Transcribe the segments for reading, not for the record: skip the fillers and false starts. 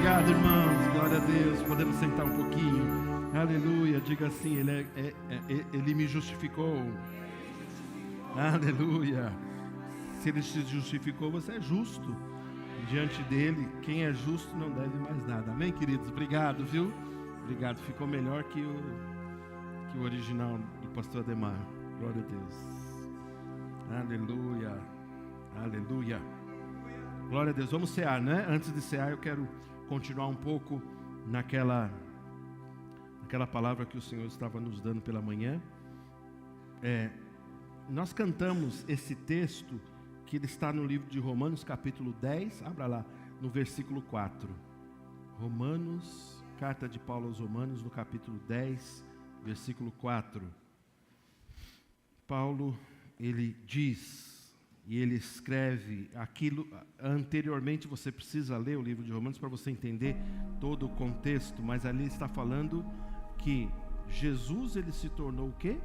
Obrigado, irmãos. Glória a Deus. Podemos sentar um pouquinho. Aleluia. Diga assim, Ele me justificou. Aleluia. Se Ele te justificou, você é justo. Diante dEle, quem é justo não deve mais nada. Amém, queridos? Obrigado, viu? Obrigado. Ficou melhor que o original do pastor Ademar. Glória a Deus. Aleluia. Aleluia. Glória a Deus. Vamos cear, né? Antes de cear, eu quero continuar um pouco naquela palavra que o Senhor estava nos dando pela manhã. Nós cantamos esse texto que ele está no livro de Romanos, capítulo 10. Abra lá, no versículo 4. Romanos, carta de Paulo aos Romanos, no capítulo 10, versículo 4. Paulo, ele diz... E ele escreve aquilo, anteriormente você precisa ler o livro de Romanos para você entender todo o contexto, mas ali está falando que Jesus, ele se tornou o quê?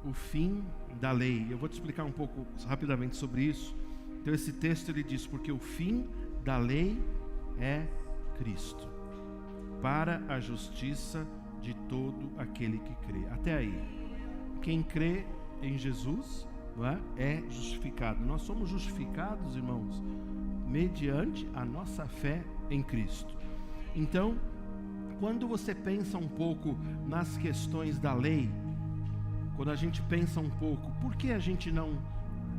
O fim da lei. Eu vou te explicar um pouco rapidamente sobre isso. Então esse texto ele diz, porque o fim da lei é Cristo, para a justiça de todo aquele que crê. Até aí, quem crê em Jesus é justificado. Nós somos justificados, irmãos, mediante a nossa fé em Cristo. Então, quando você pensa um pouco nas questões da lei, quando a gente pensa um pouco, por que a gente não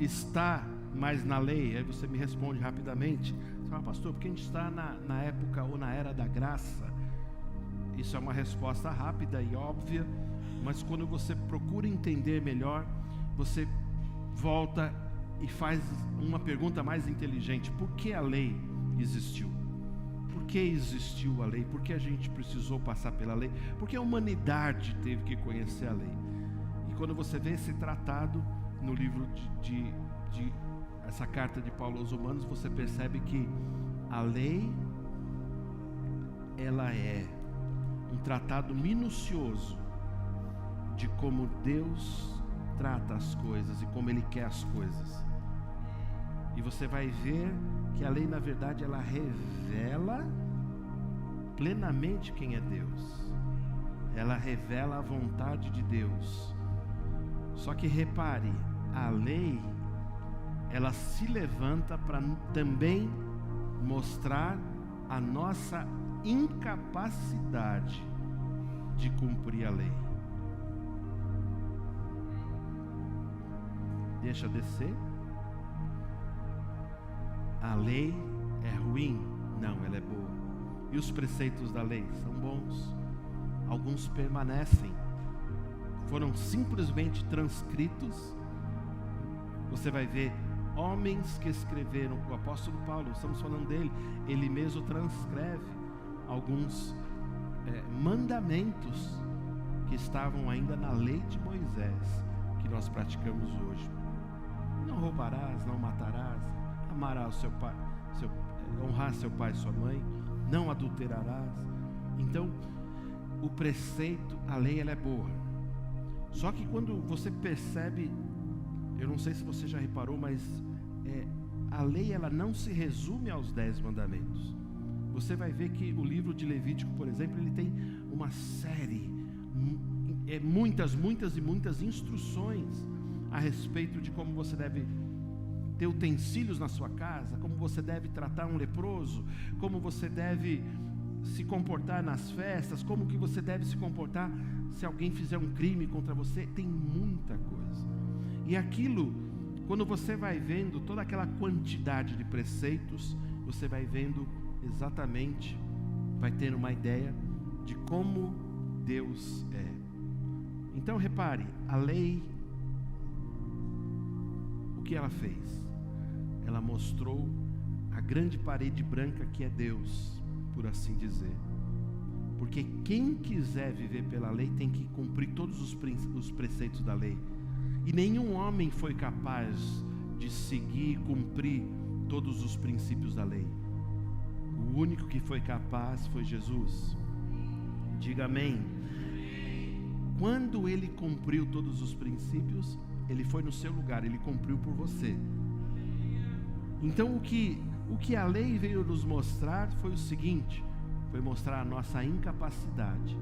está mais na lei? Aí você me responde rapidamente, você fala, pastor, porque a gente está na época ou na era da graça. Isso é uma resposta rápida e óbvia, mas quando você procura entender melhor, você volta e faz uma pergunta mais inteligente. Por que a lei existiu? Por que existiu a lei? Por que a gente precisou passar pela lei? Porque a humanidade teve que conhecer a lei. E quando você vê esse tratado no livro de essa carta de Paulo aos Romanos, você percebe que a lei, ela é um tratado minucioso de como Deus trata as coisas e como Ele quer as coisas. E você vai ver que a lei, na verdade, ela revela plenamente quem é Deus. Ela revela a vontade de Deus. Só que repare, a lei, ela se levanta para também mostrar a nossa incapacidade de cumprir a lei. Deixa descer. A lei é ruim? Não, ela é boa. E os preceitos da lei são bons. Alguns permanecem. Foram simplesmente transcritos. Você vai ver homens que escreveram, o apóstolo Paulo, estamos falando dele, ele mesmo transcreve alguns mandamentos que estavam ainda na lei de Moisés, que nós praticamos hoje. Não roubarás, não matarás, amarás seu pai, honrar seu pai e sua mãe, não adulterarás. Então, o preceito, a lei, ela é boa. Só que quando você percebe, eu não sei se você já reparou, mas a lei, ela não se resume aos 10 mandamentos. Você vai ver que o livro de Levítico, por exemplo, ele tem uma série, muitas e muitas instruções a respeito de como você deve ter utensílios na sua casa, como você deve tratar um leproso, como você deve se comportar nas festas, como que você deve se comportar se alguém fizer um crime contra você. Tem muita coisa. E aquilo, quando você vai vendo toda aquela quantidade de preceitos, você vai vendo exatamente, vai ter uma ideia de como Deus é. Então repare, a lei, o que ela fez? Ela mostrou a grande parede branca que é Deus, por assim dizer. Porque quem quiser viver pela lei tem que cumprir todos os preceitos da lei. E nenhum homem foi capaz de seguir e cumprir todos os princípios da lei. O único que foi capaz foi Jesus. Diga amém. Quando ele cumpriu todos os princípios, ele foi no seu lugar, ele cumpriu por você. Então o que a lei veio nos mostrar foi o seguinte: foi mostrar a nossa incapacidade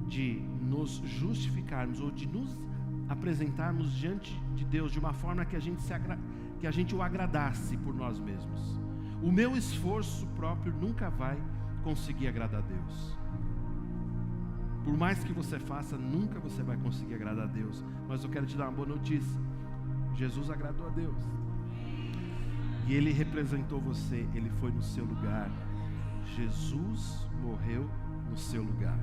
de nos justificarmos ou de nos apresentarmos diante de Deus de uma forma que a gente o agradasse por nós mesmos. O meu esforço próprio nunca vai conseguir agradar a Deus. Por mais que você faça, nunca você vai conseguir agradar a Deus. Mas eu quero te dar uma boa notícia. Jesus agradou a Deus. E Ele representou você, Ele foi no seu lugar. Jesus morreu no seu lugar.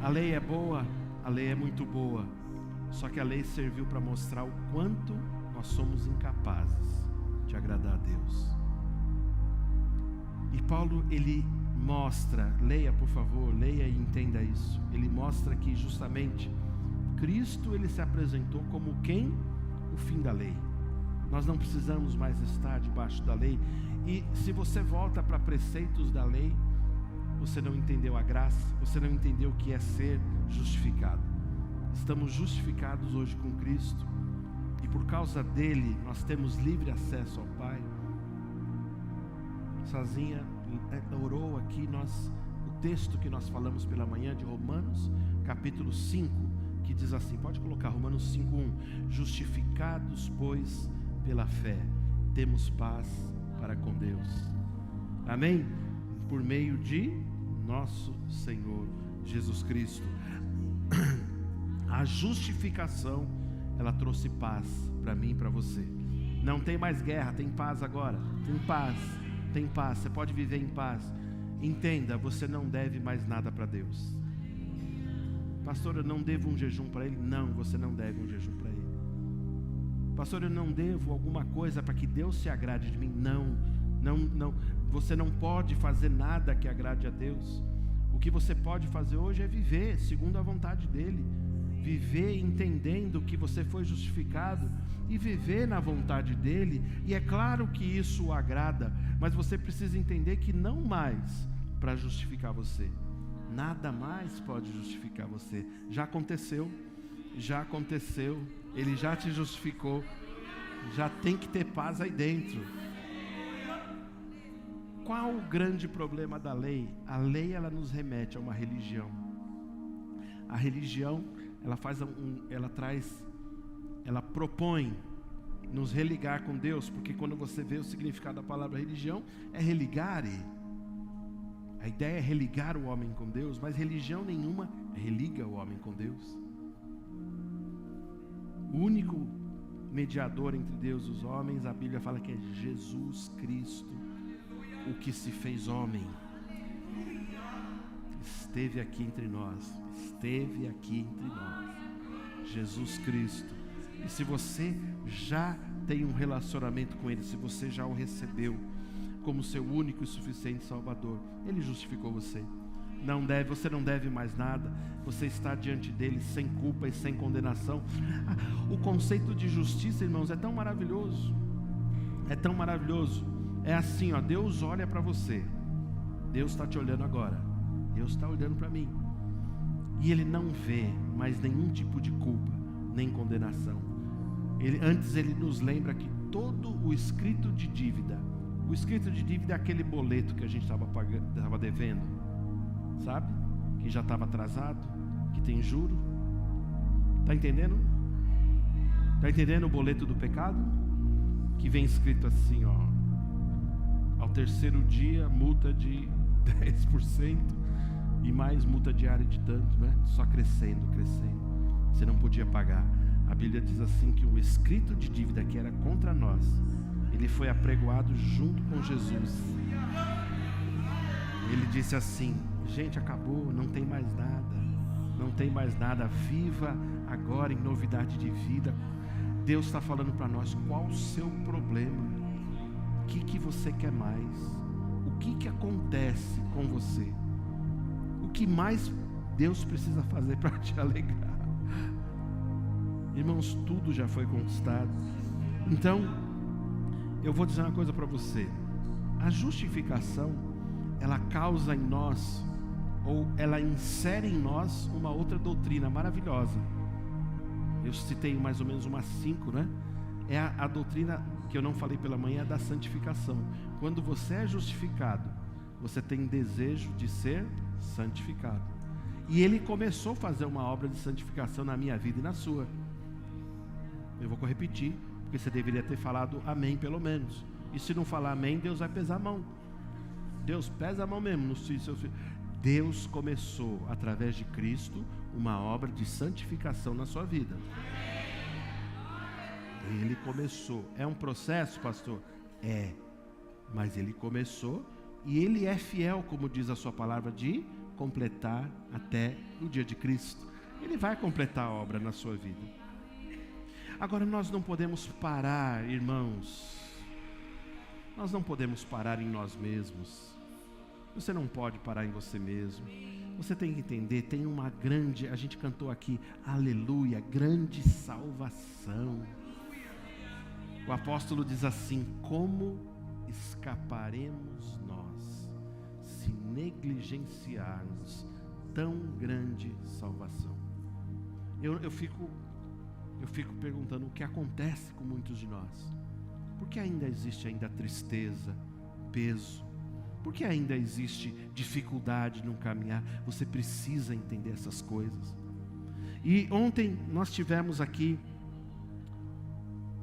A lei é boa, a lei é muito boa. Só que a lei serviu para mostrar o quanto nós somos incapazes de agradar a Deus. E Paulo, ele mostra, leia por favor, leia e entenda isso. Ele mostra que justamente Cristo, ele se apresentou como quem? O fim da lei. Nós não precisamos mais estar debaixo da lei. E se você volta para preceitos da lei, você não entendeu a graça, você não entendeu o que é ser justificado. Estamos justificados hoje com Cristo, e por causa dele nós temos livre acesso ao Pai. Sozinha orou aqui o texto que nós falamos pela manhã de Romanos, capítulo 5, que diz assim, pode colocar Romanos 5:1, justificados, pois, pela fé, temos paz para com Deus. Amém? Por meio de nosso Senhor Jesus Cristo. A justificação, ela trouxe paz para mim e para você. Não tem mais guerra, tem paz agora. Tem paz, tem paz. Você pode viver em paz. Entenda, você não deve mais nada para Deus. Pastor, eu não devo um jejum para Ele? Não, você não deve um jejum para Ele. Pastor, eu não devo alguma coisa para que Deus se agrade de mim? Não. Você não pode fazer nada que agrade a Deus. O que você pode fazer hoje é viver segundo a vontade dEle. Viver entendendo que você foi justificado e viver na vontade dEle. E é claro que isso o agrada, mas você precisa entender que não mais para justificar você. Nada mais pode justificar você. Já aconteceu. Ele já te justificou. Já tem que ter paz aí dentro. Qual o grande problema da lei? A lei, ela nos remete a uma religião. A religião, ela propõe nos religar com Deus, porque quando você vê o significado da palavra religião, é religare. A ideia é religar o homem com Deus, mas religião nenhuma religa o homem com Deus. O único mediador entre Deus e os homens, a Bíblia fala que é Jesus Cristo, o que se fez homem. Esteve aqui entre nós. Jesus Cristo. E se você já tem um relacionamento com Ele, se você já o recebeu como seu único e suficiente Salvador, Ele justificou você. Você não deve mais nada. Você está diante dEle sem culpa e sem condenação. O conceito de justiça, irmãos, é tão maravilhoso. É tão maravilhoso. É assim, ó, Deus olha para você. Deus está te olhando agora. Deus está olhando para mim. E Ele não vê mais nenhum tipo de culpa, nem condenação. Antes Ele nos lembra que todo o escrito de dívida, o escrito de dívida é aquele boleto que a gente estava devendo, sabe? Que já estava atrasado, que tem juro. Está entendendo? Está entendendo o boleto do pecado? Que vem escrito assim, ó: ao terceiro dia, multa de 10% e mais multa diária de tanto, né? Só crescendo. Você não podia pagar. A Bíblia diz assim que o escrito de dívida que era contra nós, ele foi apregoado junto com Jesus. Ele disse assim: gente, acabou, não tem mais nada, viva agora em novidade de vida. Deus está falando para nós, qual o seu problema? O que você quer mais? O que acontece com você? O que mais Deus precisa fazer para te alegrar? Irmãos, tudo já foi conquistado. Então, eu vou dizer uma coisa para você. A justificação, ela causa em nós, ou ela insere em nós uma outra doutrina maravilhosa. Eu citei mais ou menos umas 5, né? É a doutrina que eu não falei pela manhã, da santificação. Quando você é justificado, você tem desejo de ser santificado. E Ele começou a fazer uma obra de santificação na minha vida e na sua. Eu vou repetir, porque você deveria ter falado amém pelo menos. E se não falar amém, Deus vai pesar a mão. Deus pesa a mão mesmo no seu filho. Deus começou, através de Cristo, uma obra de santificação na sua vida. Ele começou. É um processo, pastor? É. Mas Ele começou e Ele é fiel, como diz a sua palavra, de completar até o dia de Cristo. Ele vai completar a obra na sua vida. Agora nós não podemos parar, irmãos. Nós não podemos parar em nós mesmos. Você não pode parar em você mesmo. Você tem que entender, tem uma grande, a gente cantou aqui, aleluia, grande salvação. O apóstolo diz assim: como escaparemos nós se negligenciarmos tão grande salvação? Eu fico perguntando o que acontece com muitos de nós. Por que ainda existe tristeza, peso? Por que ainda existe dificuldade no caminhar? Você precisa entender essas coisas. E ontem nós tivemos aqui...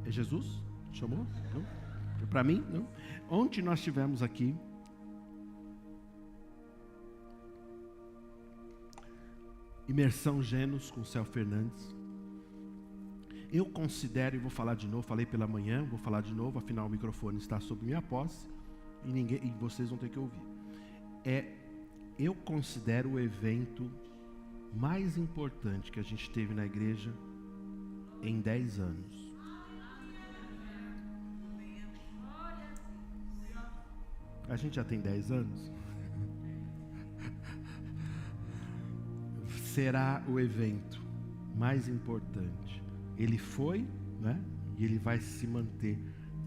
É Jesus? Chamou? Não? Para mim? Não? Ontem nós tivemos aqui Imersão Genos com o Céu Fernandes. Eu considero, e vou falar de novo, falei pela manhã, vou falar de novo, afinal o microfone está sob minha posse e vocês vão ter que ouvir. Eu considero o evento mais importante que a gente teve na igreja em 10 anos. A gente já tem 10 anos? Será o evento mais importante. Ele foi, né? E ele vai se manter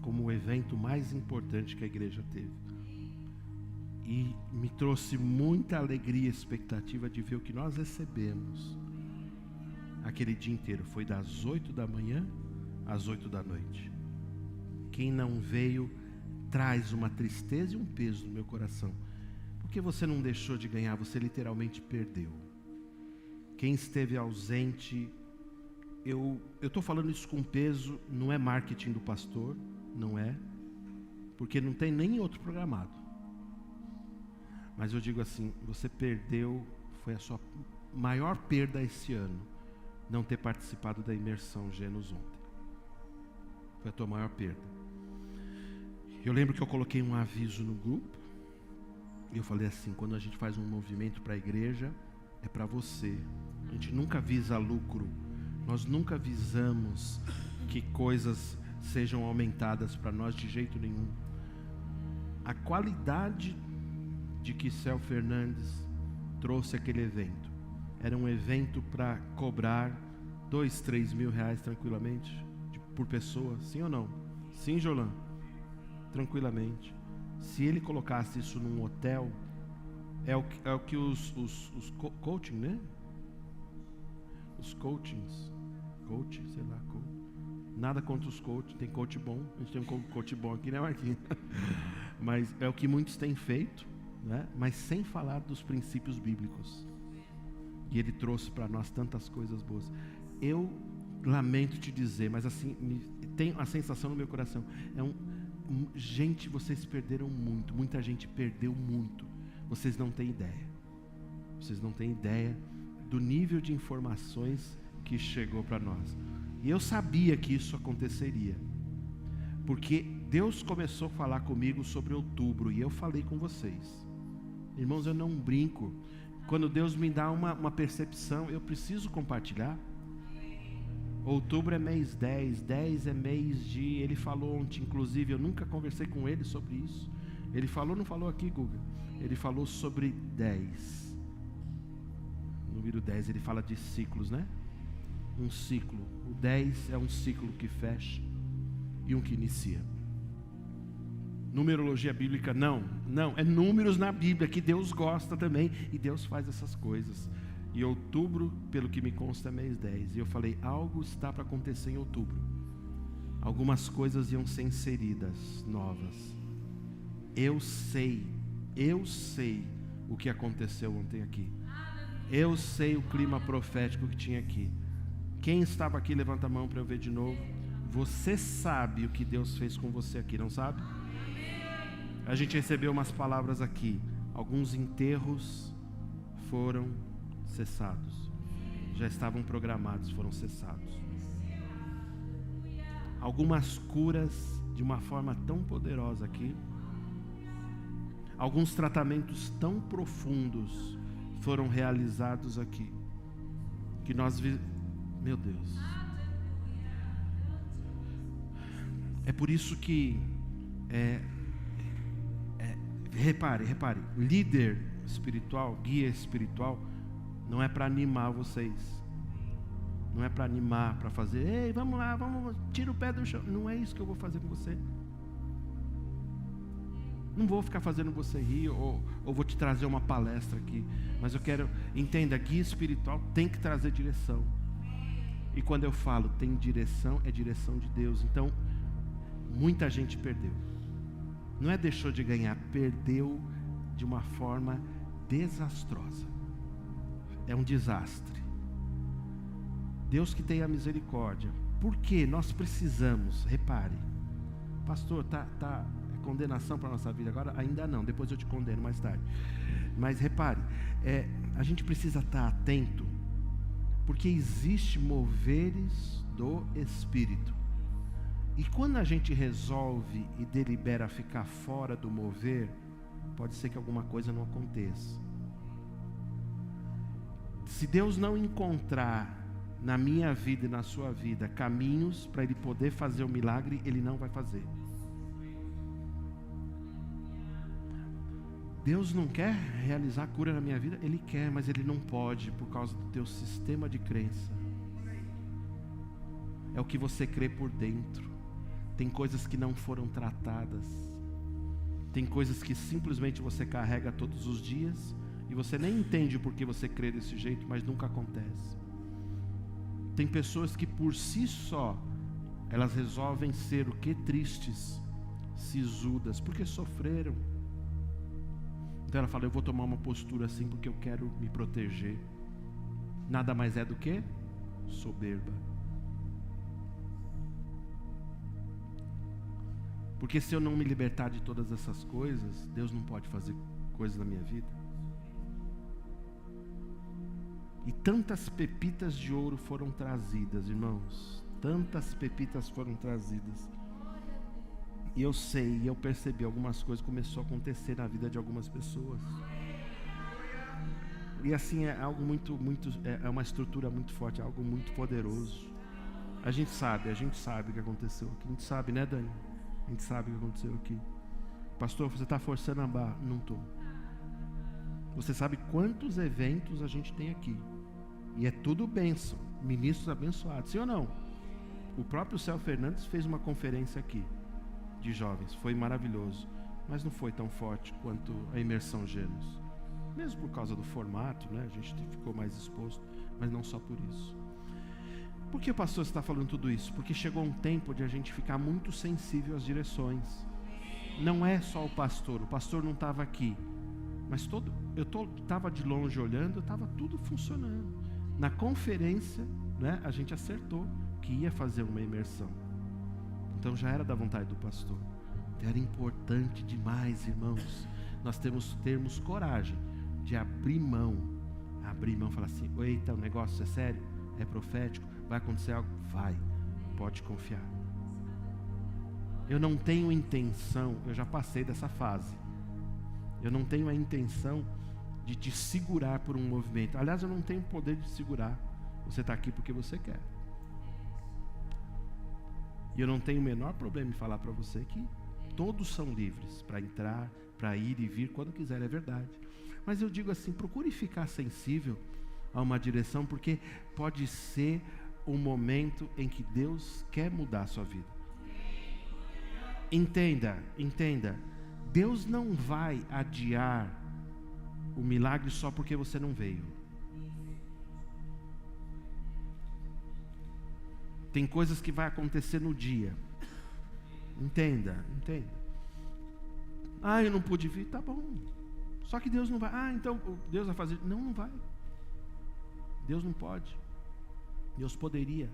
como o evento mais importante que a igreja teve. E me trouxe muita alegria e expectativa de ver o que nós recebemos aquele dia inteiro. Foi das 8 da manhã às 8 da noite. Quem não veio traz uma tristeza e um peso no meu coração. Porque você não deixou de ganhar, você literalmente perdeu. Quem esteve ausente... Eu estou falando isso com peso, não é marketing do pastor, não é, porque não tem nem outro programado. Mas eu digo assim, você perdeu, foi a sua maior perda esse ano, não ter participado da imersão Genos ontem. Foi a tua maior perda. Eu lembro que eu coloquei um aviso no grupo, e eu falei assim, quando a gente faz um movimento para a igreja, é para você. A gente nunca visa lucro. Nós nunca visamos que coisas sejam aumentadas para nós de jeito nenhum. A qualidade de que Céu Fernandes trouxe aquele evento. Era um evento para cobrar 2, 3 mil reais tranquilamente por pessoa, sim ou não? Sim, Jolan? Tranquilamente. Se ele colocasse isso num hotel, é o que os coaching, né? Os coachings, sei lá, nada contra os coaches, tem coach bom, a gente tem um coach bom aqui, né, Marquinhos? Mas é o que muitos têm feito, né? Mas sem falar dos princípios bíblicos. E ele trouxe para nós tantas coisas boas. Eu lamento te dizer, mas assim, tenho a sensação no meu coração, gente, vocês perderam muito, muita gente perdeu muito, vocês não têm ideia do nível de informações que chegou para nós. E eu sabia que isso aconteceria, porque Deus começou a falar comigo sobre outubro, e eu falei com vocês. Irmãos, eu não brinco. Quando Deus me dá uma percepção, eu preciso compartilhar. Outubro é mês 10, 10 é mês de... Ele falou ontem, inclusive, eu nunca conversei com ele sobre isso. Ele falou, não falou aqui, Guga? Ele falou sobre 10. Número 10, ele fala de ciclos, né? Um ciclo. O 10 é um ciclo que fecha e um que inicia. Numerologia bíblica, não. É números na Bíblia que Deus gosta também, e Deus faz essas coisas. E outubro, pelo que me consta, é mês 10. E eu falei, algo está para acontecer em outubro. Algumas coisas iam ser inseridas, novas. Eu sei Eu sei o que aconteceu ontem aqui. Eu sei o clima profético que tinha aqui. Quem estava aqui, levanta a mão para eu ver de novo. Você sabe o que Deus fez com você aqui, não sabe? A gente recebeu umas palavras aqui. Alguns enterros foram cessados. Já estavam programados, foram cessados. Algumas curas de uma forma tão poderosa aqui. Alguns tratamentos tão profundos foram realizados aqui. Que nós Meu Deus. É por isso que repare, líder espiritual, guia espiritual, não é para animar vocês. Não é para animar, para fazer, ei, vamos lá, vamos, tira o pé do chão. Não é isso que eu vou fazer com você. Não vou ficar fazendo você rir, ou vou te trazer uma palestra aqui. Mas eu quero, entenda, guia espiritual tem que trazer direção. E quando eu falo tem direção, é direção de Deus. Então, muita gente perdeu. Não é deixou de ganhar, perdeu de uma forma desastrosa. É um desastre. Deus que tenha misericórdia. Porque nós precisamos, repare, pastor, tá condenação para a nossa vida agora? Ainda não, depois eu te condeno mais tarde. Mas repare, a gente precisa estar atento, porque existe moveres do Espírito. E quando a gente resolve e delibera ficar fora do mover, pode ser que alguma coisa não aconteça. Se Deus não encontrar na minha vida e na sua vida caminhos para Ele poder fazer o milagre, Ele não vai fazer. Deus não quer realizar a cura na minha vida? Ele quer, mas Ele não pode por causa do teu sistema de crença. É o que você crê por dentro. Tem coisas que não foram tratadas. Tem coisas que simplesmente você carrega todos os dias e você nem entende por que você crê desse jeito, mas nunca acontece. Tem pessoas que por si só elas resolvem ser o que? Tristes, sisudas, porque sofreram. Então ela fala, eu vou tomar uma postura assim porque eu quero me proteger. Nada mais é do que soberba. Porque se eu não me libertar de todas essas coisas, Deus não pode fazer coisas na minha vida. E tantas pepitas de ouro foram trazidas, irmãos. Tantas pepitas foram trazidas. E eu sei, eu percebi algumas coisas começou a acontecer na vida de algumas pessoas. E assim é algo muito, é uma estrutura muito forte, é algo muito poderoso. A gente sabe o que aconteceu aqui. A gente sabe, né, Dani? A gente sabe o que aconteceu aqui. Pastor, você está forçando a barra? Não estou. Você sabe quantos eventos a gente tem aqui. E é tudo bênção. Ministros abençoados. Sim ou não? O próprio Céu Fernandes fez uma conferência aqui de jovens. Foi maravilhoso. Mas não foi tão forte quanto a imersão Gênesis. Mesmo por causa do formato, né? A gente ficou mais exposto. Mas não só por isso. Por que o pastor está falando tudo isso? Porque chegou um tempo de a gente ficar muito sensível às direções. Não é só o pastor não estava aqui, mas eu estava de longe olhando, estava tudo funcionando. Na conferência, né, a gente acertou que ia fazer uma imersão. Então já era da vontade do pastor. Era importante demais, irmãos, nós termos coragem de abrir mão, falar assim, eita, o negócio é sério, é profético, vai acontecer algo? Vai, pode confiar. Eu não tenho intenção, eu já passei dessa fase. Eu não tenho a intenção de te segurar por um movimento. Aliás, eu não tenho poder de segurar. Você está aqui porque você quer. E eu não tenho o menor problema em falar para você que todos são livres para entrar, para ir e vir quando quiser, é verdade. Mas eu digo assim, procure ficar sensível a uma direção, porque pode ser um momento em que Deus quer mudar a sua vida. Entenda, Deus não vai adiar o milagre só porque você não veio. Tem coisas que vai acontecer no dia. Entenda. Eu não pude vir, tá bom. Só que Deus não vai. Então Deus vai fazer. Não vai. Deus não pode. Deus poderia.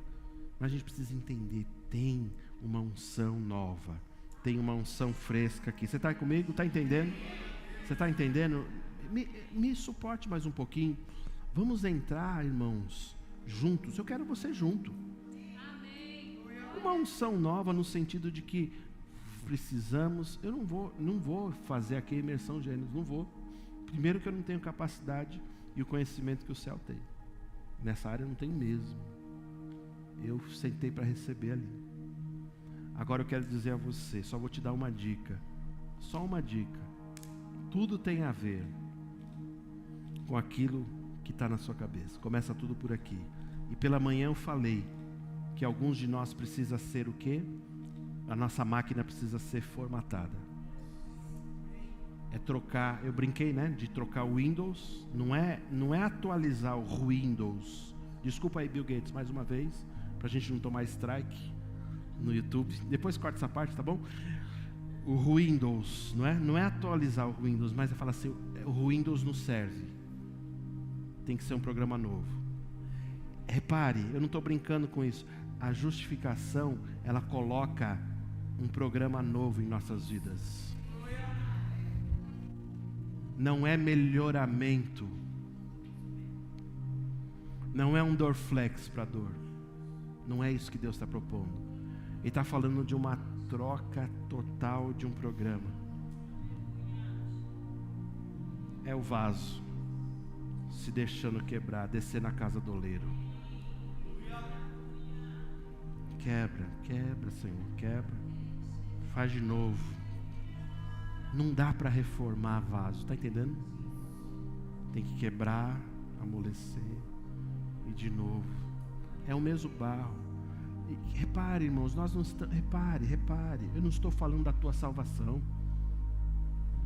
Mas a gente precisa entender. Tem uma unção nova. Tem uma unção fresca aqui. Você está comigo? Está entendendo? Você está entendendo? Me suporte mais um pouquinho. Vamos entrar, irmãos, juntos. Eu quero você junto. Uma unção nova no sentido de que precisamos. Eu não vou fazer aqui a imersão de Gênesis. Não vou. Primeiro que eu não tenho capacidade e o conhecimento que o céu tem. Nessa área eu não tenho mesmo. Eu sentei para receber ali. Agora eu quero dizer a você, só vou te dar uma dica. Só uma dica. Tudo tem a ver com aquilo que está na sua cabeça. Começa tudo por aqui. E pela manhã eu falei que alguns de nós precisa ser o quê? A nossa máquina precisa ser formatada. É trocar, eu brinquei, né? De trocar o Windows. Não é atualizar o Windows. Desculpa aí, Bill Gates, mais uma vez, para a gente não tomar strike no YouTube. Depois corta essa parte, tá bom? O Windows, não é atualizar o Windows, mas é falar assim, o Windows não serve. Tem que ser um programa novo. Repare, eu não estou brincando com isso. A justificação, ela coloca um programa novo em nossas vidas. Não é melhoramento. Não é um Dorflex para dor. Não é isso que Deus está propondo. Ele está falando de uma troca total de um programa. É o vaso se deixando quebrar, descer na casa do oleiro. Quebra, Senhor, quebra. Faz de novo. Não dá para reformar vaso, está entendendo? Tem que quebrar, amolecer e de novo. É o mesmo barro. E repare, irmãos, nós não estamos. Repare. Eu não estou falando da tua salvação.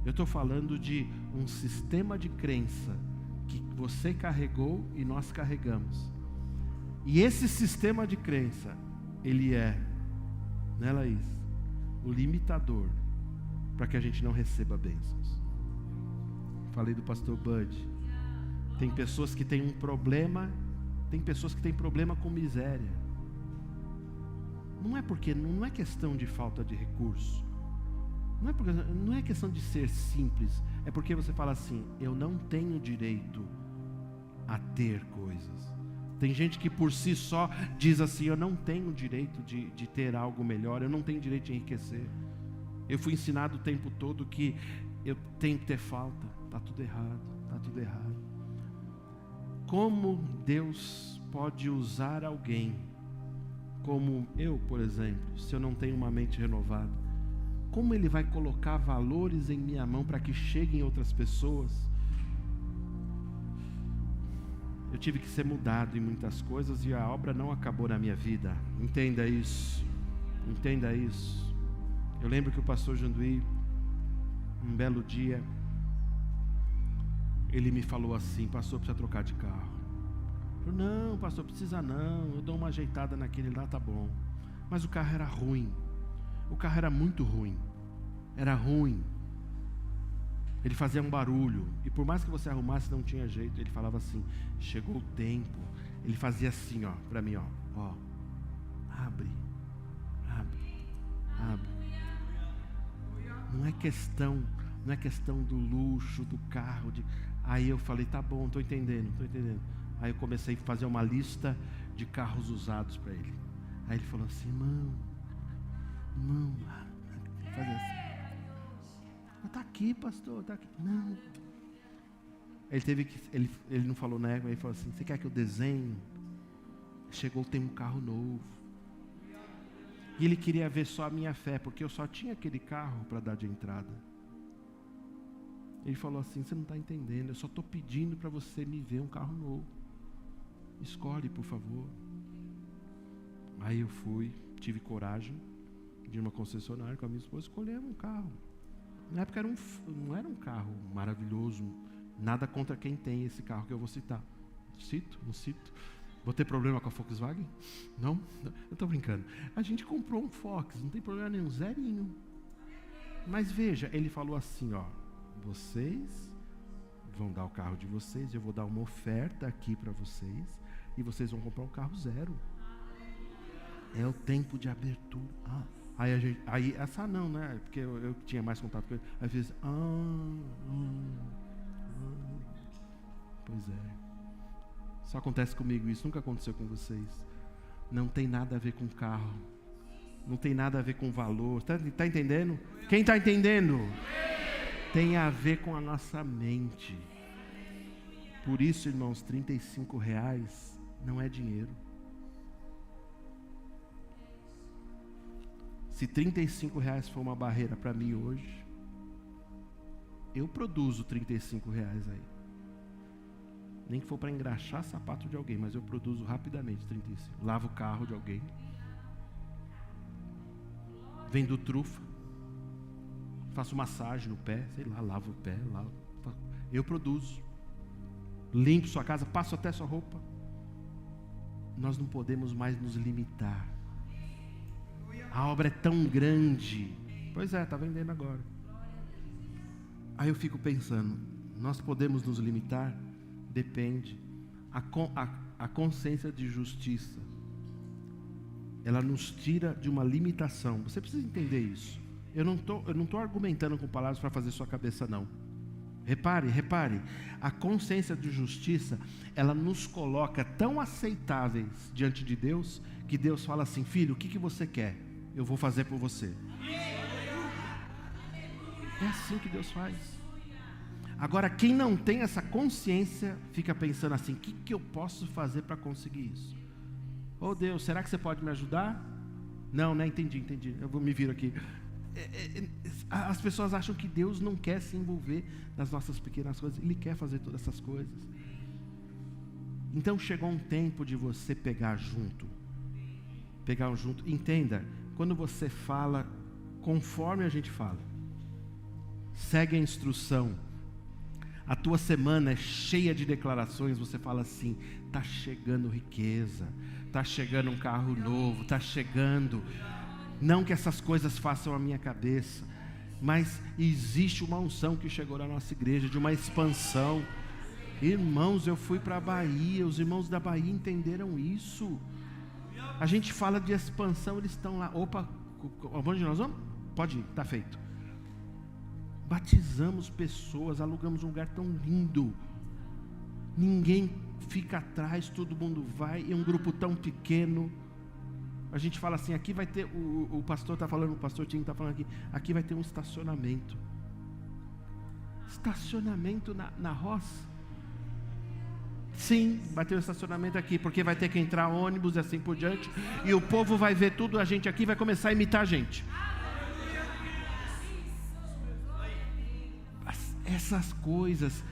Eu estou falando de um sistema de crença que você carregou e nós carregamos. E esse sistema de crença, ele é, né, Laís, o limitador para que a gente não receba bênçãos. Falei do pastor Bud. Tem pessoas que têm um problema, tem pessoas que têm problema com miséria. Não é questão de falta de recurso. Não é questão de ser simples. É porque você fala assim, eu não tenho direito a ter coisas. Tem gente que por si só diz assim, eu não tenho direito de ter algo melhor, eu não tenho direito de enriquecer. Eu fui ensinado o tempo todo que eu tenho que ter falta. Está tudo errado. Como Deus pode usar alguém como eu, por exemplo, se eu não tenho uma mente renovada? Como Ele vai colocar valores em minha mão para que cheguem outras pessoas? Eu tive que ser mudado em muitas coisas e a obra não acabou na minha vida. Entenda isso. Eu lembro que o pastor Janduí, um belo dia, ele me falou assim, pastor, precisa trocar de carro. Eu falei, não, pastor, precisa não, eu dou uma ajeitada naquele lá, tá bom. Mas o carro era ruim. O carro era muito ruim. Era ruim. Ele fazia um barulho. E por mais que você arrumasse, não tinha jeito. Ele falava assim, chegou o tempo. Ele fazia assim, ó, para mim, ó. Abre. Não é questão do luxo, do carro. Aí eu falei, tá bom, estou entendendo. Aí eu comecei a fazer uma lista de carros usados para ele. Aí ele falou assim, irmão, fazer assim. Está aqui, pastor, está aqui. Não. Ele não falou na época, ele falou assim, você quer que eu desenhe? Chegou, tem um carro novo. E ele queria ver só a minha fé, porque eu só tinha aquele carro para dar de entrada. Ele falou assim, você não está entendendo, eu só estou pedindo para você me ver um carro novo. Escolhe, por favor. Aí eu fui, tive coragem de uma concessionária com a minha esposa, escolhemos um carro. Na época não era um carro maravilhoso, nada contra quem tem esse carro que eu vou citar. Não cito. Vou ter problema com a Volkswagen? Não? Eu estou brincando. A gente comprou um Fox, não tem problema nenhum, zerinho. Mas veja, ele falou assim, ó, vocês vão dar o carro de vocês, eu vou dar uma oferta aqui para vocês, e vocês vão comprar um carro zero. É o tempo de abertura. Aí essa não, né? Porque eu tinha mais contato com ele. Aí eu fiz, pois é. Só acontece comigo isso, nunca aconteceu com vocês. Não tem nada a ver com carro. Não tem nada a ver com valor. Tá entendendo? Quem está entendendo? Tem a ver com a nossa mente. Por isso, irmãos, R$35 não é dinheiro. Se R$35 for uma barreira para mim hoje, eu produzo R$35 aí. Nem que for para engraxar sapato de alguém, mas eu produzo rapidamente 35. Lavo o carro de alguém. Vendo trufa. Faço massagem no pé, sei lá, lavo o pé. Eu produzo. Limpo sua casa, passo até sua roupa. Nós não podemos mais nos limitar. A obra é tão grande. Pois é, está vendendo agora. Aí eu fico pensando, nós podemos nos limitar? Depende. A consciência de justiça, ela nos tira de uma limitação. Você precisa entender isso. Eu não estou argumentando com palavras para fazer sua cabeça, não. Repare. A consciência de justiça, ela nos coloca tão aceitáveis diante de Deus, que Deus fala assim: filho, o que você quer? Eu vou fazer por você. É assim que Deus faz. Agora, quem não tem essa consciência, fica pensando assim: o que eu posso fazer para conseguir isso? Oh Deus, será que você pode me ajudar? Não, né? Entendi. Eu vou me vir aqui. As pessoas acham que Deus não quer se envolver nas nossas pequenas coisas. Ele quer fazer todas essas coisas. Então chegou um tempo de você pegar junto. Entenda, quando você fala conforme a gente fala, segue a instrução. A tua semana é cheia de declarações. Você fala assim: está chegando riqueza, está chegando um carro novo, está chegando. Não que essas coisas façam a minha cabeça, mas existe uma unção que chegou na nossa igreja, de uma expansão. Irmãos, eu fui para a Bahia, os irmãos da Bahia entenderam isso. A gente fala de expansão, eles estão lá. Opa, onde nós vamos? Pode ir, está feito. Batizamos pessoas, alugamos um lugar tão lindo. Ninguém fica atrás, todo mundo vai. É um grupo tão pequeno. A gente fala assim: aqui vai ter, o pastor está falando, o pastor Tim está falando aqui vai ter um estacionamento. Estacionamento na roça? Sim, vai ter um estacionamento aqui, porque vai ter que entrar ônibus e assim por diante. E o povo vai ver tudo a gente aqui, vai começar a imitar a gente. Essas coisas,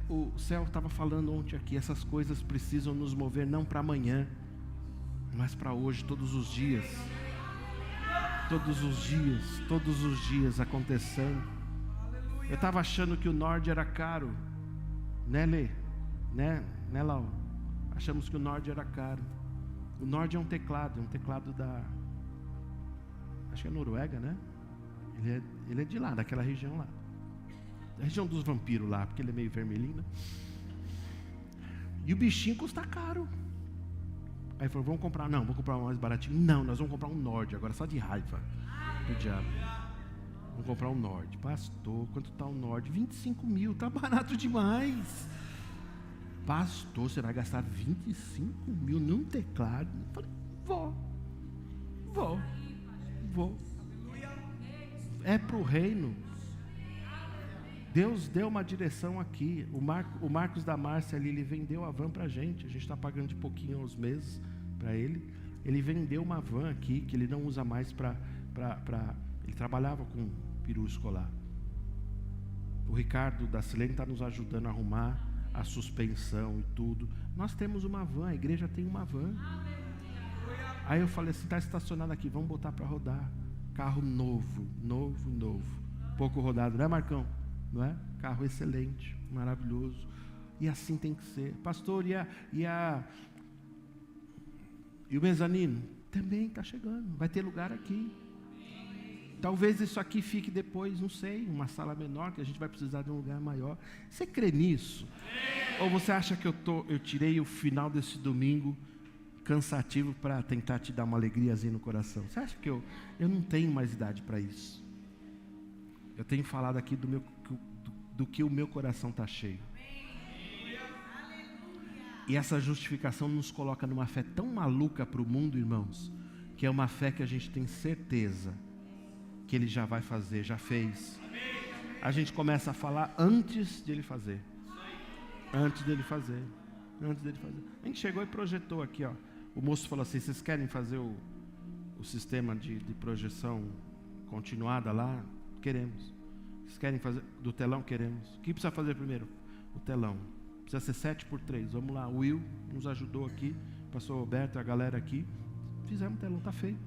o Céu estava falando ontem aqui, essas coisas precisam nos mover não para amanhã, mas para hoje, todos os dias acontecendo. Eu estava achando que o Nord era caro, né, Lê? Né, Lau? Achamos que o Nord era caro. O Nord é um teclado da, acho que é Noruega, né? Ele é de lá, daquela região lá. A região dos vampiros lá, porque ele é meio vermelhinho, né? E o bichinho custa caro. Aí falou: vamos comprar um mais baratinho. Não, nós vamos comprar um Nord agora, só de raiva do diabo. Vamos comprar um Nord. Pastor, quanto está o Nord? 25 mil, tá barato demais. Pastor, você vai gastar 25 mil num teclado? Eu falei: vou. É para o reino. Deus deu uma direção aqui. O Marcos da Márcia ali, ele vendeu a van para a gente está pagando de pouquinho aos meses para ele. Ele vendeu uma van aqui, que ele não usa mais para ele trabalhava com peru escolar. O Ricardo da Silene está nos ajudando a arrumar a suspensão e tudo. Nós temos uma van, a igreja tem uma van. Aí eu falei assim: está estacionado aqui, vamos botar para rodar. Carro novo. Pouco rodado, né, Marcão? Não é? Carro excelente, maravilhoso. E assim tem que ser. Pastor, e o mezanino? Também está chegando, vai ter lugar aqui. Talvez isso aqui fique depois, não sei, uma sala menor, que a gente vai precisar de um lugar maior. Você crê nisso? Ou você acha que eu tirei o final desse domingo cansativo para tentar te dar uma alegriazinha no coração? Você acha que eu não tenho mais idade para isso? Eu tenho falado aqui do que o meu coração está cheio. E essa justificação nos coloca numa fé tão maluca para o mundo, irmãos, que é uma fé que a gente tem certeza que Ele já vai fazer, já fez. A gente começa a falar antes de Ele fazer. Antes dele fazer. A gente chegou e projetou aqui, ó. O moço falou assim: vocês querem fazer o sistema de projeção continuada lá? Queremos. Vocês querem fazer do telão? Queremos. O que precisa fazer primeiro? O telão. Precisa ser 7x3. Vamos lá, o Will nos ajudou aqui, pastor Roberto, a galera aqui. Fizemos o telão, está feito.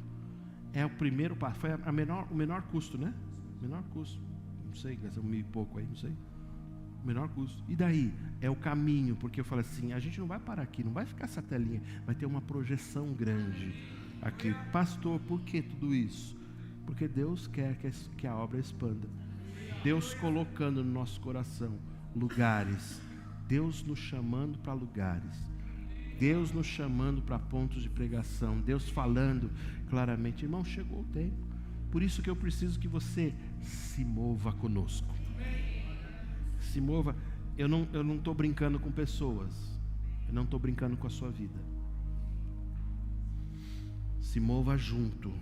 É o primeiro passo. Foi o menor custo, né? Menor custo. Não sei, vai ser 1.000 e pouco aí, não sei. O menor custo. E daí? É o caminho, porque eu falei assim, a gente não vai parar aqui, não vai ficar essa telinha, vai ter uma projeção grande aqui. Pastor, por que tudo isso? Porque Deus quer que a obra expanda. Deus colocando no nosso coração lugares. Deus nos chamando para lugares. Deus nos chamando para pontos de pregação. Deus falando claramente. Irmão, chegou o tempo. Por isso que eu preciso que você se mova conosco. Se mova. Eu não estou brincando com pessoas. Eu não estou brincando com a sua vida. Se mova junto.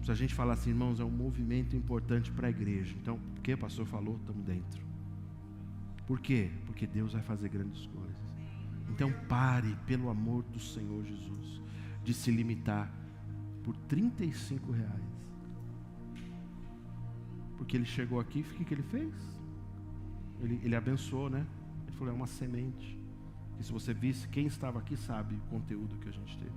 Se a gente falar assim, irmãos, é um movimento importante para a igreja. Então, o que o pastor falou? Estamos dentro. Por quê? Porque Deus vai fazer grandes coisas. Então pare, pelo amor do Senhor Jesus, de se limitar por R$35. Porque ele chegou aqui, o que ele fez? Ele abençoou, né? Ele falou, é uma semente. E se você visse, quem estava aqui sabe o conteúdo que a gente teve.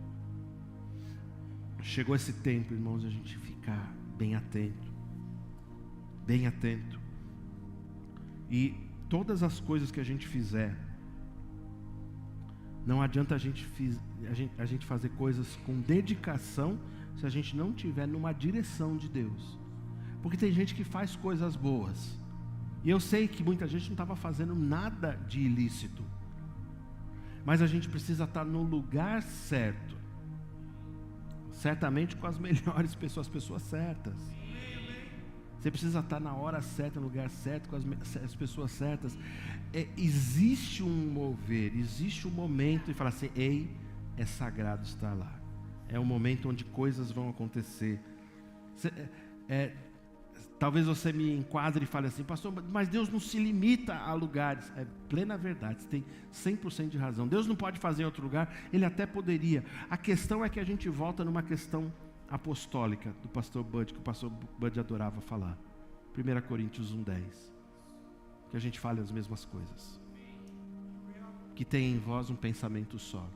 Chegou esse tempo, irmãos, a gente ficar bem atento. Bem atento. E todas as coisas que a gente fizer, não adianta a gente fazer coisas com dedicação se a gente não estiver numa direção de Deus. Porque tem gente que faz coisas boas. E eu sei que muita gente não estava fazendo nada de ilícito. Mas a gente precisa estar no lugar certo. Certamente com as melhores pessoas, as pessoas certas. Você precisa estar na hora certa, no lugar certo, com as pessoas certas. Existe um mover, existe um momento e falar assim, ei, é sagrado estar lá. É um momento onde coisas vão acontecer. Talvez você me enquadre e fale assim, pastor, mas Deus não se limita a lugares. É plena verdade, você tem 100% de razão. Deus não pode fazer em outro lugar, Ele até poderia. A questão é que a gente volta numa questão apostólica do pastor Bud, que o pastor Bud adorava falar. 1 Coríntios 1:10. Que a gente fale as mesmas coisas. Que tenha em vós um pensamento só.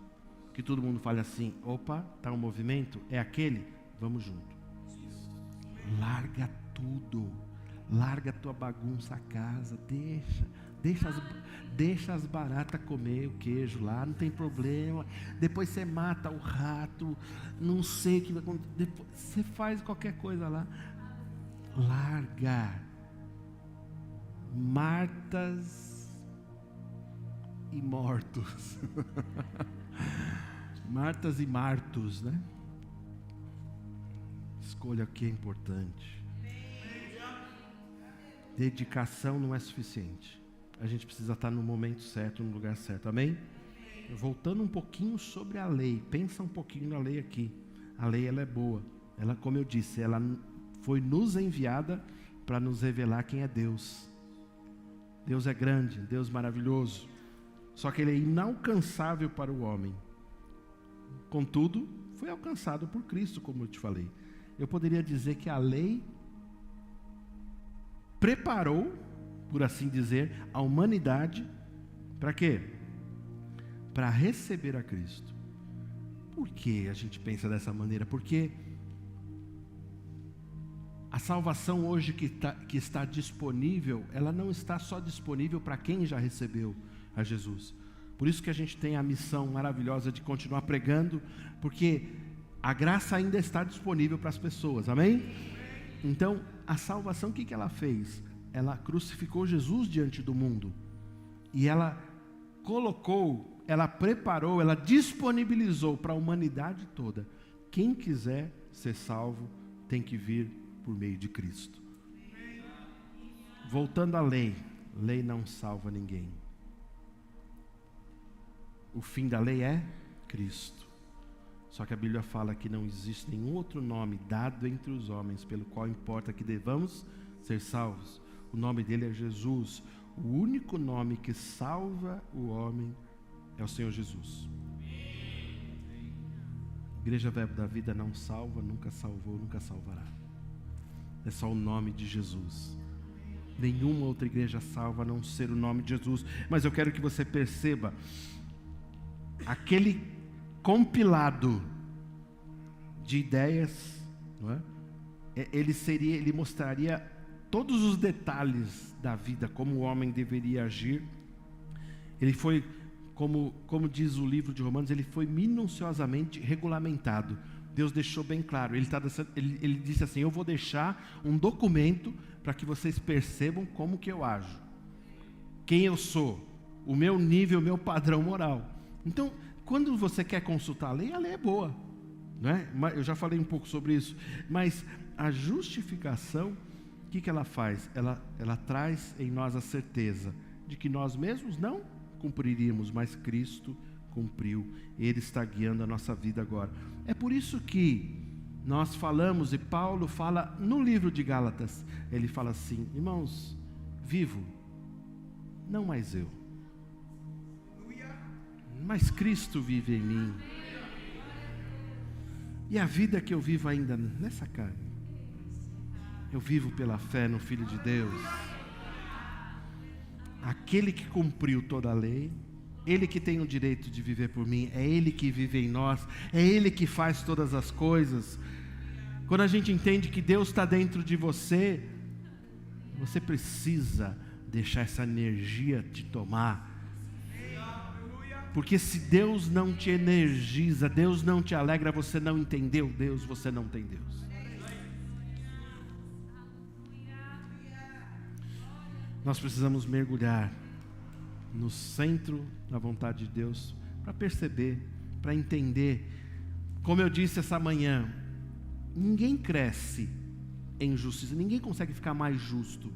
Que todo mundo fale assim, opa, está um movimento, é aquele, vamos junto. Larga tudo. Larga a tua bagunça, a casa, deixa as baratas comer o queijo lá, não tem problema. Depois você mata o rato, não sei o que vai acontecer. Depois você faz qualquer coisa lá. Larga. Martas e mortos. Martas e martos, né? Escolha o que é importante. Dedicação não é suficiente. A gente precisa estar no momento certo, no lugar certo. Amém? Voltando um pouquinho sobre a lei. Pensa um pouquinho na lei aqui. A lei, ela é boa. Ela, como eu disse, ela foi nos enviada para nos revelar quem é Deus. Deus é grande, Deus maravilhoso. Só que Ele é inalcançável para o homem. Contudo, foi alcançado por Cristo, como eu te falei. Eu poderia dizer que a lei preparou, por assim dizer, a humanidade para quê? Para receber a Cristo. Por que a gente pensa dessa maneira? Porque a salvação hoje que está disponível, ela não está só disponível para quem já recebeu a Jesus. Por isso que a gente tem a missão maravilhosa de continuar pregando, porque a graça ainda está disponível para as pessoas, amém? Então, a salvação, o que ela fez? Ela crucificou Jesus diante do mundo. E ela colocou, ela preparou, ela disponibilizou para a humanidade toda. Quem quiser ser salvo tem que vir por meio de Cristo. Voltando à lei, lei não salva ninguém. O fim da lei é Cristo. Só que a Bíblia fala que não existe nenhum outro nome dado entre os homens pelo qual importa que devamos ser salvos. O nome dele é Jesus. O único nome que salva o homem é o Senhor Jesus. Igreja Verbo da Vida não salva, nunca salvou, nunca salvará. É só o nome de Jesus. Nenhuma outra igreja salva a não ser o nome de Jesus. Mas eu quero que você perceba, aquele compilado de ideias, não é? Ele mostraria todos os detalhes da vida, como o homem deveria agir. Ele foi, como diz o livro de Romanos, ele foi minuciosamente regulamentado. Deus deixou bem claro, ele disse assim: eu vou deixar um documento para que vocês percebam como que eu ajo, quem eu sou, o meu nível, o meu padrão moral. Então, quando você quer consultar a lei é boa, não é? Eu já falei um pouco sobre isso, mas a justificação, o que ela faz? Ela traz em nós a certeza de que nós mesmos não cumpriríamos, mas Cristo cumpriu. Ele está guiando a nossa vida agora. É por isso que nós falamos, e Paulo fala no livro de Gálatas, ele fala assim: irmãos, vivo, não mais eu, mas Cristo vive em mim. E a vida que eu vivo ainda nessa carne, eu vivo pela fé no Filho de Deus, aquele que cumpriu toda a lei, Ele que tem o direito de viver por mim, é Ele que vive em nós, é Ele que faz todas as coisas. Quando a gente entende que Deus está dentro de você, você precisa deixar essa energia te tomar. Porque se Deus não te energiza, Deus não te alegra, você não entendeu Deus, você não tem Deus. Nós precisamos mergulhar no centro da vontade de Deus, para perceber, para entender. Como eu disse essa manhã, ninguém cresce em justiça, ninguém consegue ficar mais justo.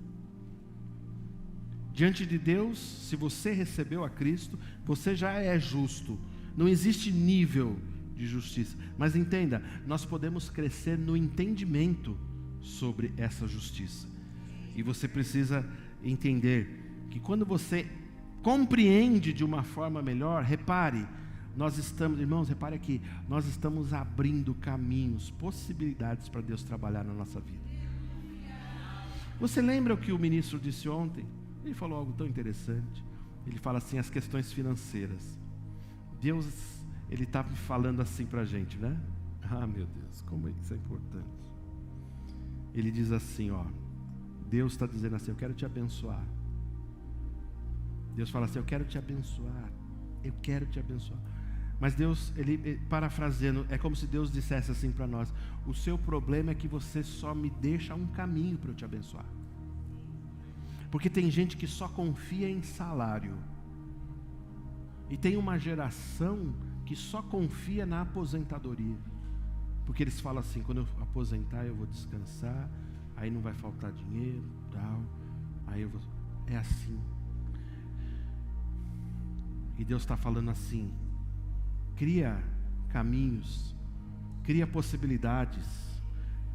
Diante de Deus, se você recebeu a Cristo, você já é justo. Não existe nível de justiça. Mas entenda, nós podemos crescer no entendimento sobre essa justiça. E você precisa entender que quando você compreende de uma forma melhor, repare, nós estamos, irmãos, repare aqui, nós estamos abrindo caminhos, possibilidades para Deus trabalhar na nossa vida. Você lembra o que o ministro disse ontem? Ele falou algo tão interessante. Ele fala assim, as questões financeiras. Deus, Ele está falando assim para a gente, né? Ah, meu Deus, como isso é importante. Ele diz assim, ó, Deus está dizendo assim, eu quero te abençoar. Deus fala assim, eu quero te abençoar. Eu quero te abençoar. Mas Deus, ele parafraseando, é como se Deus dissesse assim para nós, o seu problema é que você só me deixa um caminho para eu te abençoar. Porque tem gente que só confia em salário. E tem uma geração que só confia na aposentadoria. Porque eles falam assim, quando eu aposentar eu vou descansar, aí não vai faltar dinheiro, tal. Aí eu vou... É assim. E Deus está falando assim, cria caminhos, cria possibilidades,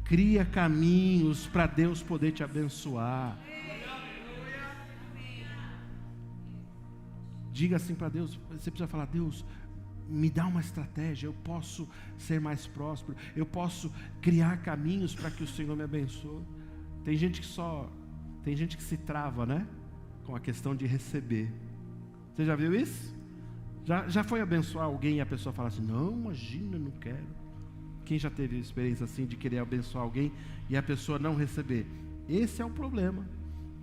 cria caminhos para Deus poder te abençoar. Diga assim para Deus, você precisa falar, Deus, me dá uma estratégia, eu posso ser mais próspero, eu posso criar caminhos para que o Senhor me abençoe. Tem gente que se trava, né? Com a questão de receber. Você já viu isso? Já foi abençoar alguém e a pessoa fala assim, não, imagina, não quero. Quem já teve experiência assim de querer abençoar alguém e a pessoa não receber? Esse é o problema.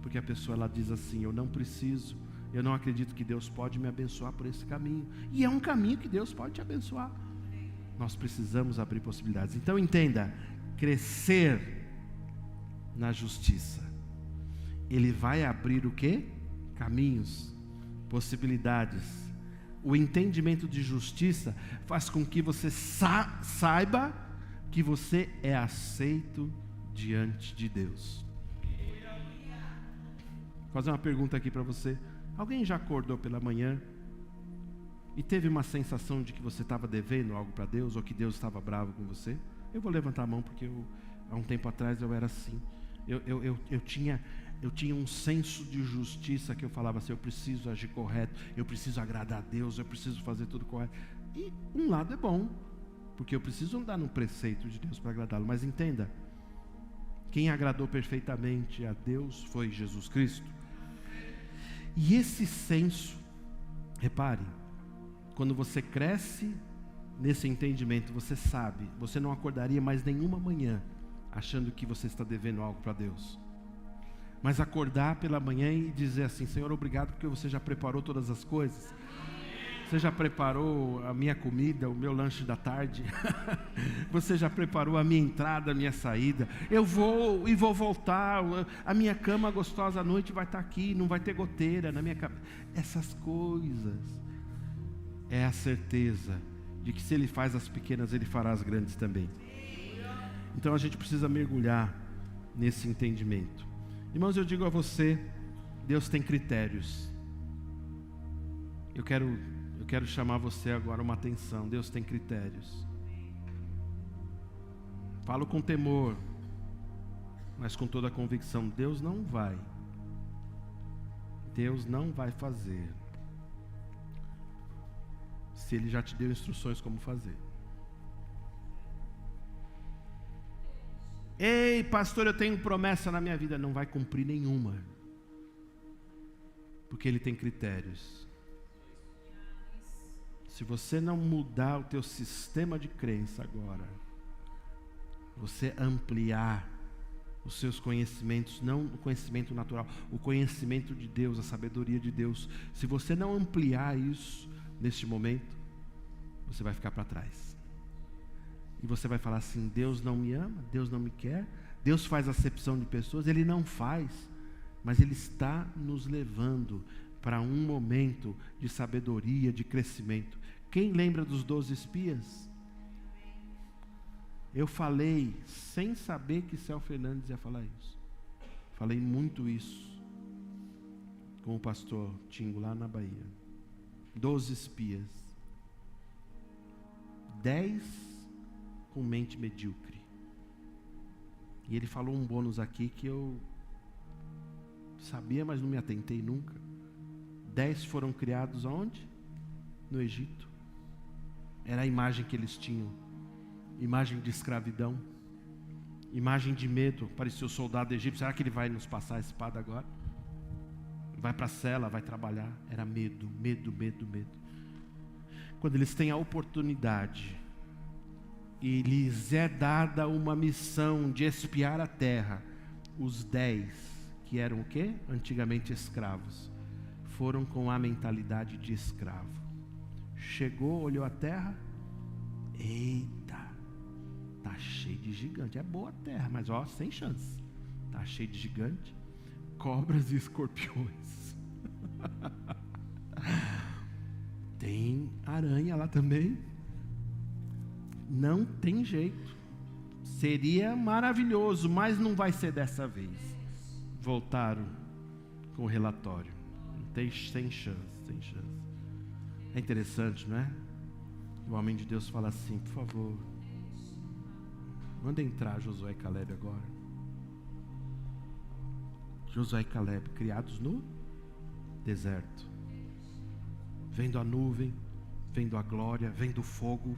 Porque a pessoa ela diz assim, eu não preciso, eu não acredito que Deus pode me abençoar por esse caminho. E é um caminho que Deus pode te abençoar. Nós precisamos abrir possibilidades. Então entenda, crescer na justiça. Ele vai abrir o quê? Caminhos, possibilidades. O entendimento de justiça faz com que você saiba que você é aceito diante de Deus. Vou fazer uma pergunta aqui para você. Alguém já acordou pela manhã e teve uma sensação de que você estava devendo algo para Deus, ou que Deus estava bravo com você? Eu vou levantar a mão porque há um tempo atrás eu era assim. Eu tinha um senso de justiça que eu falava assim: eu preciso agir correto, eu preciso agradar a Deus, eu preciso fazer tudo correto. E um lado é bom, porque eu preciso andar no preceito de Deus para agradá-lo. Mas entenda, quem agradou perfeitamente a Deus foi Jesus Cristo. E esse senso, repare, quando você cresce nesse entendimento, você sabe, você não acordaria mais nenhuma manhã achando que você está devendo algo para Deus. Mas acordar pela manhã e dizer assim: Senhor, obrigado porque você já preparou todas as coisas. Você já preparou a minha comida, o meu lanche da tarde. Você já preparou a minha entrada, a minha saída. Eu vou e vou voltar. A minha cama gostosa à noite vai estar aqui, não vai ter goteira na minha cabeça. Essas coisas é a certeza de que se Ele faz as pequenas, Ele fará as grandes também. Então a gente precisa mergulhar nesse entendimento. Irmãos, eu digo a você, Deus tem critérios. Eu quero chamar você agora uma atenção. Deus tem critérios. Falo com temor, mas com toda a convicção. Deus não vai fazer se Ele já te deu instruções como fazer. Ei, pastor, eu tenho promessa na minha vida. Não vai cumprir nenhuma, porque Ele tem critérios. Se você não mudar o teu sistema de crença agora, você ampliar os seus conhecimentos, não o conhecimento natural, o conhecimento de Deus, a sabedoria de Deus, se você não ampliar isso neste momento, você vai ficar para trás. E você vai falar assim: Deus não me ama, Deus não me quer, Deus faz acepção de pessoas. Ele não faz, mas Ele está nos levando para um momento de sabedoria, de crescimento. Quem lembra dos 12 espias? Eu falei sem saber que Céu Fernandes ia falar isso. Falei muito isso com o pastor Tingo lá na Bahia. 12 espias, 10 com mente medíocre. E ele falou um bônus aqui que eu sabia, mas não me atentei nunca. 10 foram criados aonde? No Egito. Era a imagem que eles tinham. Imagem de escravidão. Imagem de medo. Parecia o soldado egípcio. Será que ele vai nos passar a espada agora? Vai para a cela, vai trabalhar. Era medo, medo, medo, medo. Quando eles têm a oportunidade e lhes é dada uma missão de espiar a terra, os 10, que eram o quê? Antigamente escravos, foram com a mentalidade de escravo. Chegou, olhou a terra, eita, tá cheio de gigante. É boa a terra, mas ó, sem chance. Tá cheio de gigante, cobras e escorpiões. Tem aranha lá também. Não tem jeito. Seria maravilhoso, mas não vai ser dessa vez. Voltaram com o relatório. Sem chance, sem chance. É interessante, não é? O homem de Deus fala assim: por favor, manda entrar Josué e Caleb agora. Josué e Caleb, criados no deserto, vendo a nuvem, vendo a glória, vendo o fogo,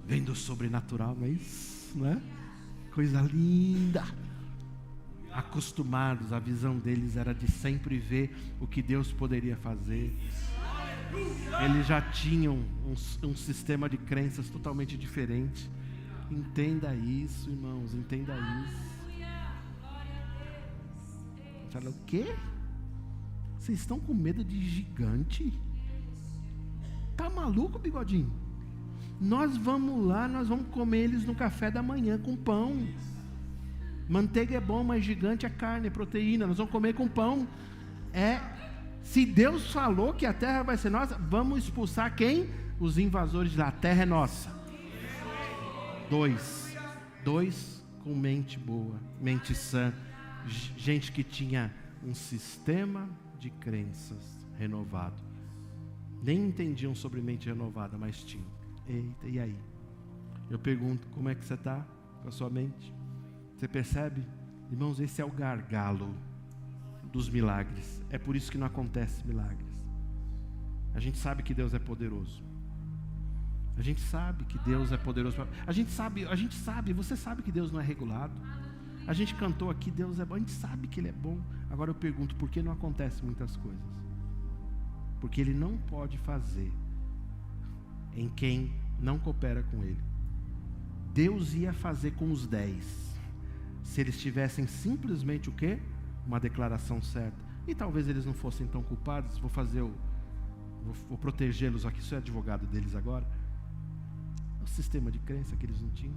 vendo o sobrenatural, não é isso? Não é? Coisa linda. Acostumados, a visão deles era de sempre ver o que Deus poderia fazer. Eles já tinham um sistema de crenças totalmente diferente. Entenda isso, irmãos, entenda isso. Você fala, o quê? Vocês estão com medo de gigante? Tá maluco, bigodinho? Nós vamos lá, nós vamos comer eles no café da manhã com pão. Manteiga é bom, mas gigante é carne, é proteína. Nós vamos comer com pão. Se Deus falou que a terra vai ser nossa, vamos expulsar quem? Os invasores da terra é nossa. Dois com mente boa, mente sã, gente que tinha um sistema de crenças renovado. Nem entendiam sobre mente renovada, mas tinham. Eita, e aí? Eu pergunto, como é que você está com a sua mente? Você percebe? Irmãos, esse é o gargalo dos milagres. É por isso que não acontece milagres. A gente sabe que Deus é poderoso. A gente sabe que Deus é poderoso. A gente sabe, você sabe que Deus não é regulado. A gente cantou aqui, Deus é bom. A gente sabe que Ele é bom. Agora eu pergunto, por que não acontecem muitas coisas? Porque Ele não pode fazer em quem não coopera com Ele. Deus ia fazer com os 10, se eles tivessem simplesmente o quê? Uma declaração certa. E talvez eles não fossem tão culpados. Vou protegê-los aqui, sou advogado deles agora. O sistema de crença que eles não tinham,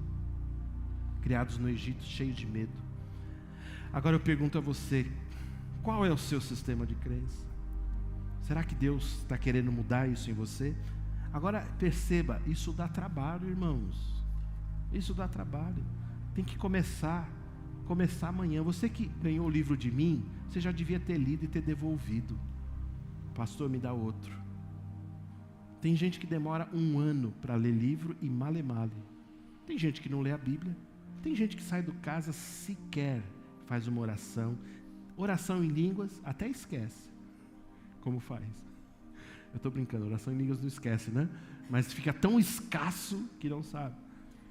criados no Egito, cheios de medo. Agora eu pergunto a você, qual é o seu sistema de crença? Será que Deus está querendo mudar isso em você? Agora perceba, isso dá trabalho, irmãos. Isso dá trabalho. Tem que começar amanhã. Você que ganhou o livro de mim, você já devia ter lido e ter devolvido. Pastor, me dá outro. Tem gente que demora 1 ano para ler livro e male. Tem gente que não lê a Bíblia. Tem gente que sai de casa sequer faz uma oração. Oração em línguas, até esquece como faz. Eu estou brincando, oração em línguas não esquece, né? Mas fica tão escasso que não sabe.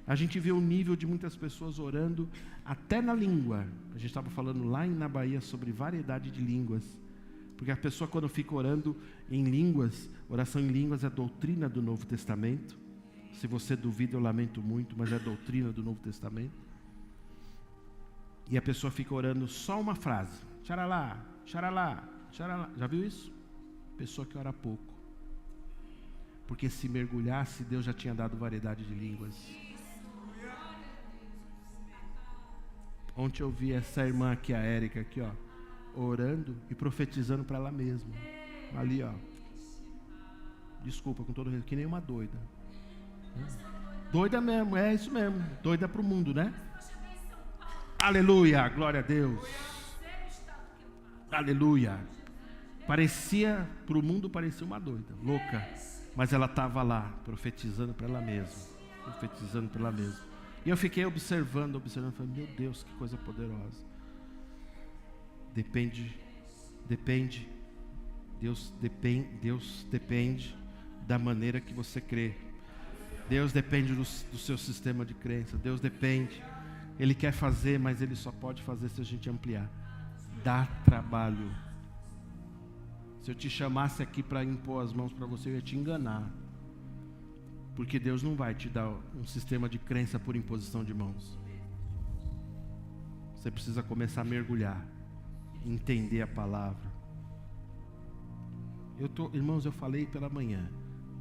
A gente vê o nível de muitas pessoas orando até na língua. A gente estava falando lá na Bahia sobre variedade de línguas. Porque a pessoa, quando fica orando em línguas, oração em línguas é doutrina do Novo Testamento. Se você duvida, eu lamento muito, mas é doutrina do Novo Testamento. E a pessoa fica orando só uma frase. Xaralá, xaralá, xaralá. Já viu isso? Pessoa que ora pouco. Porque se mergulhasse, Deus já tinha dado variedade de línguas. Ontem eu vi essa irmã aqui, a Érica, aqui, ó, orando e profetizando para ela mesma. Ali, ó. Desculpa, com todo respeito, que nem uma doida. Doida mesmo, é isso mesmo. Doida para o mundo, né? Aleluia, glória a Deus. Aleluia. Parecia, para o mundo parecia uma doida, louca. Mas ela estava lá, profetizando para ela mesma. Profetizando para ela mesma. E eu fiquei observando, falei, meu Deus, que coisa poderosa. Depende, Deus depende da maneira que você crê. Deus depende do seu sistema de crença. Deus depende. Ele quer fazer, mas Ele só pode fazer se a gente ampliar. Dá trabalho. Se eu te chamasse aqui para impor as mãos para você, eu ia te enganar. Porque Deus não vai te dar um sistema de crença por imposição de mãos. Você precisa começar a mergulhar, entender a palavra. Irmãos, eu falei pela manhã,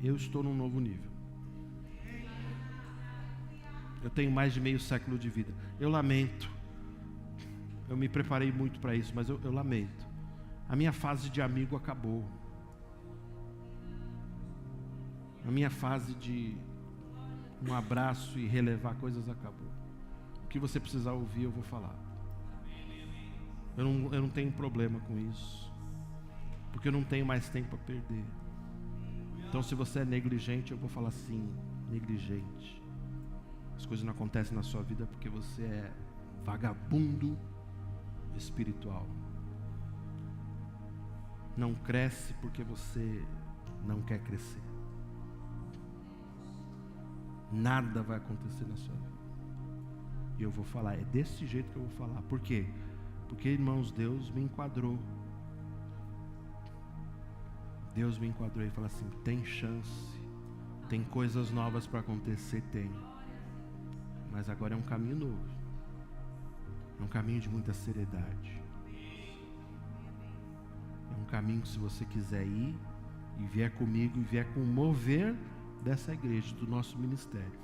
eu estou num novo nível. Eu tenho mais de meio século de vida. Eu lamento. Eu me preparei muito para isso, mas eu lamento. A minha fase de amigo acabou. A minha fase de um abraço e relevar coisas acabou. O que você precisar ouvir, eu vou falar. Eu não tenho problema com isso. Porque eu não tenho mais tempo a perder. Então, se você é negligente, eu vou falar sim, negligente. As coisas não acontecem na sua vida porque você é vagabundo espiritual. Não cresce porque você não quer crescer. Nada vai acontecer na sua vida. E eu vou falar, é desse jeito que eu vou falar. Por quê? Porque, irmãos, Deus me enquadrou. Deus me enquadrou e falou assim, tem chance, tem coisas novas para acontecer, tem. Mas agora é um caminho novo. É um caminho de muita seriedade. É um caminho que, se você quiser ir e vier comigo e vier com o mover dessa igreja, do nosso ministério,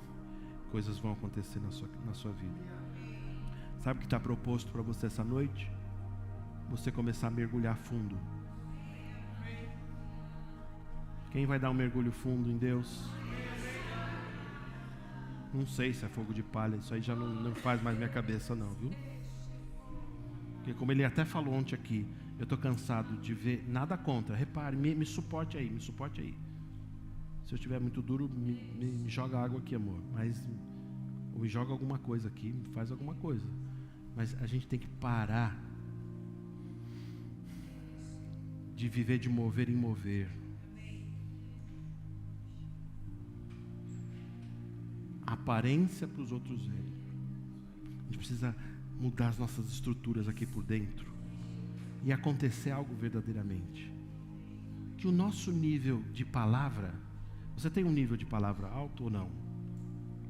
coisas vão acontecer na sua vida. Sabe o que está proposto para você essa noite? Você começar a mergulhar fundo. Quem vai dar um mergulho fundo em Deus? Não sei se é fogo de palha, isso aí já não faz mais minha cabeça não, viu? Porque como ele até falou ontem aqui, eu estou cansado de ver, nada contra, repare, me suporte aí, Se eu estiver muito duro, me joga água aqui, amor, mas ou me joga alguma coisa aqui, me faz alguma coisa. Mas a gente tem que parar de viver de mover em mover. Aparência para os outros verem. A gente precisa mudar as nossas estruturas aqui por dentro e acontecer algo verdadeiramente. Que o nosso nível de palavra, você tem um nível de palavra alto ou não?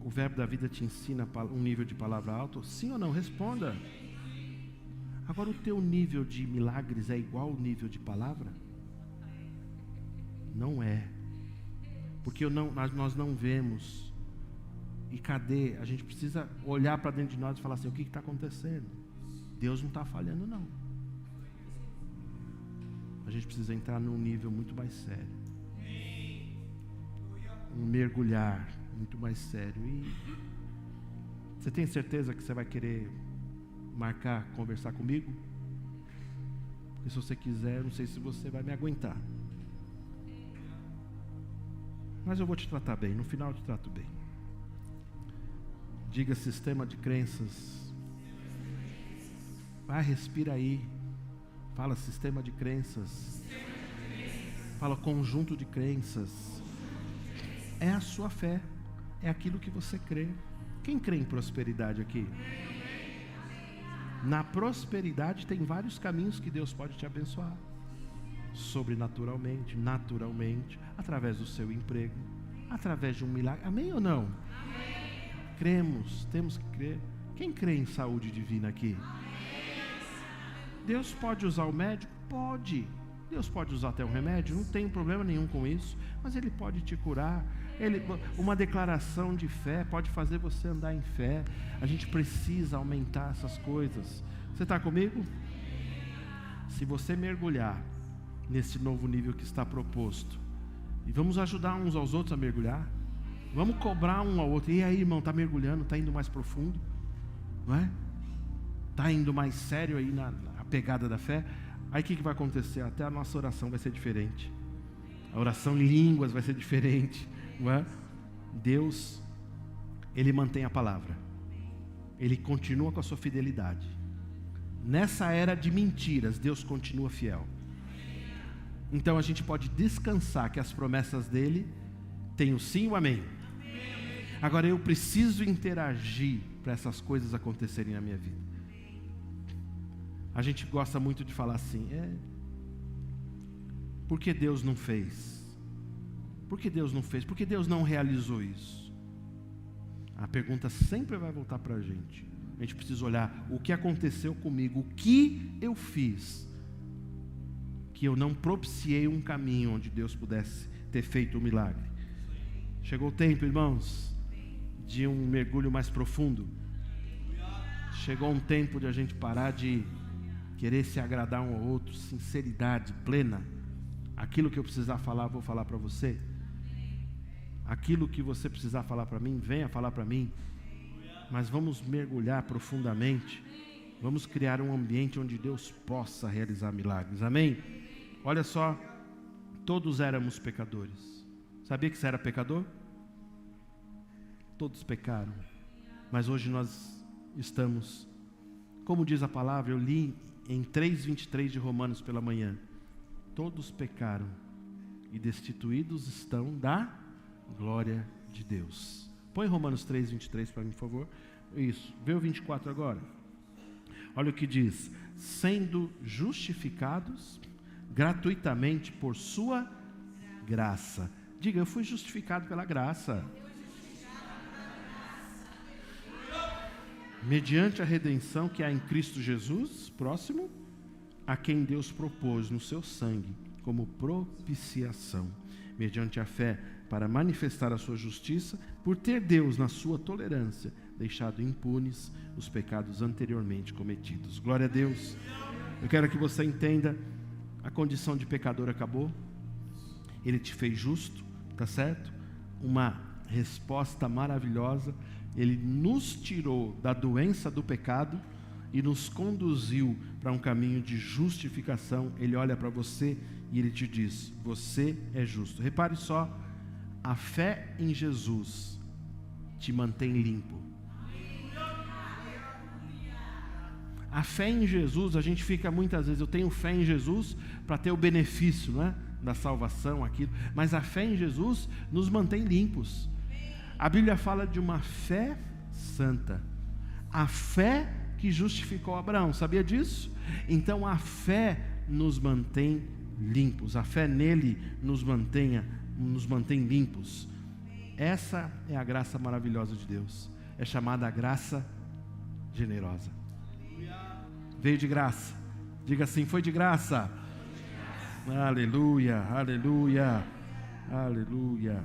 O verbo da vida te ensina um nível de palavra alto? Sim ou não? Responda. Agora o teu nível de milagres é igual ao nível de palavra? Não é. Porque nós não vemos. E cadê? A gente precisa olhar para dentro de nós e falar assim, o que está acontecendo? Deus não está falhando não. A gente precisa entrar num nível muito mais sério. Um mergulhar muito mais sério. E você tem certeza que você vai querer marcar, conversar comigo? Porque se você quiser, eu não sei se você vai me aguentar. Mas eu vou te tratar bem, no final eu te trato bem. Diga sistema de crenças. Vai, respira aí. Fala sistema de crenças. Fala conjunto de crenças. É a sua fé. É aquilo que você crê. Quem crê em prosperidade aqui? Na prosperidade tem vários caminhos que Deus pode te abençoar. Sobrenaturalmente, naturalmente, através do seu emprego, através de um milagre. Amém ou não? Amém. Cremos, temos que crer. Quem crê em saúde divina aqui? Deus pode usar o médico? Pode. Deus pode usar até um remédio? Não tem problema nenhum com isso. Mas Ele pode te curar. Uma declaração de fé pode fazer você andar em fé. A gente precisa aumentar essas coisas. Você está comigo? Se você mergulhar nesse novo nível que está proposto, e vamos ajudar uns aos outros a mergulhar, vamos cobrar um ao outro. E aí, irmão, está mergulhando, está indo mais profundo, não é? Está indo mais sério aí na pegada da fé. Aí o que vai acontecer? Até a nossa oração vai ser diferente. A oração em línguas vai ser diferente, não é? Deus, Ele mantém a palavra. Ele continua com a sua fidelidade. Nessa era de mentiras, Deus continua fiel. Então a gente pode descansar que as promessas dele têm o sim e o amém. Agora eu preciso interagir para essas coisas acontecerem na minha vida. A gente gosta muito de falar assim, por que Deus não fez? Por que Deus não fez? Por que Deus não realizou isso? A pergunta sempre vai voltar para a gente. A gente precisa olhar o que aconteceu comigo, o que eu fiz, que eu não propiciei um caminho onde Deus pudesse ter feito o milagre. Chegou o tempo, irmãos, de um mergulho mais profundo. Chegou um tempo de a gente parar de querer se agradar um ao outro, sinceridade plena. Aquilo que eu precisar falar, vou falar para você. Aquilo que você precisar falar para mim, venha falar para mim. Mas vamos mergulhar profundamente. Vamos criar um ambiente onde Deus possa realizar milagres. Amém? Olha só, todos éramos pecadores. Sabia que você era pecador? Todos pecaram. Mas hoje nós estamos, como diz a palavra, eu li em 3:23 de Romanos pela manhã. Todos pecaram e destituídos estão da glória de Deus. Põe Romanos 3:23 para mim, por favor. Isso, vê o 24 agora. Olha o que diz: sendo justificados gratuitamente por sua graça. Diga, eu fui justificado pela graça. Mediante a redenção que há em Cristo Jesus, próximo, a quem Deus propôs no seu sangue como propiciação, mediante a fé, para manifestar a sua justiça, por ter Deus, na sua tolerância, deixado impunes os pecados anteriormente cometidos. Glória a Deus. Eu quero que você entenda, a condição de pecador acabou, Ele te fez justo, tá certo? Uma resposta maravilhosa, Ele nos tirou da doença do pecado e nos conduziu para um caminho de justificação. Ele olha para você e Ele te diz, você é justo. Repare só, a fé em Jesus te mantém limpo. A fé em Jesus, a gente fica muitas vezes, eu tenho fé em Jesus para ter o benefício, não é? Da salvação, aquilo, mas a fé em Jesus nos mantém limpos. A Bíblia fala de uma fé santa, a fé que justificou Abraão, sabia disso? Então a fé nos mantém limpos, a fé nele nos mantém limpos. Essa é a graça maravilhosa de Deus, é chamada a graça generosa. Veio de graça, diga assim, foi de graça. Aleluia, aleluia, aleluia.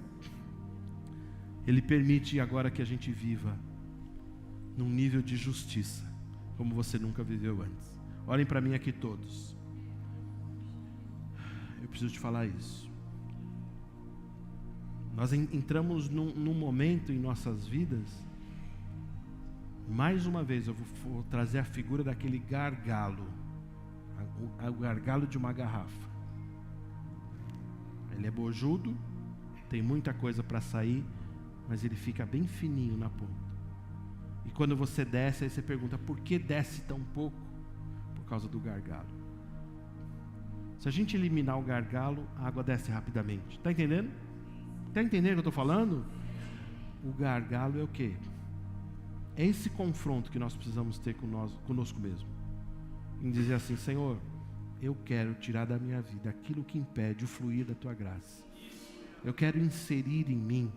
Ele permite agora que a gente viva num nível de justiça como você nunca viveu antes. Olhem para mim aqui todos. Eu preciso te falar isso. Nós entramos num momento em nossas vidas. Mais uma vez eu vou trazer a figura daquele gargalo, o gargalo de uma garrafa. Ele é bojudo, tem muita coisa para sair, mas ele fica bem fininho na ponta. E quando você desce, aí você pergunta, por que desce tão pouco? Por causa do gargalo. Se a gente eliminar o gargalo, a água desce rapidamente. Está entendendo? Está entendendo o que eu estou falando? O gargalo é o quê? É esse confronto que nós precisamos ter conosco mesmo. Em dizer assim, Senhor, eu quero tirar da minha vida aquilo que impede o fluir da Tua graça. Eu quero inserir em mim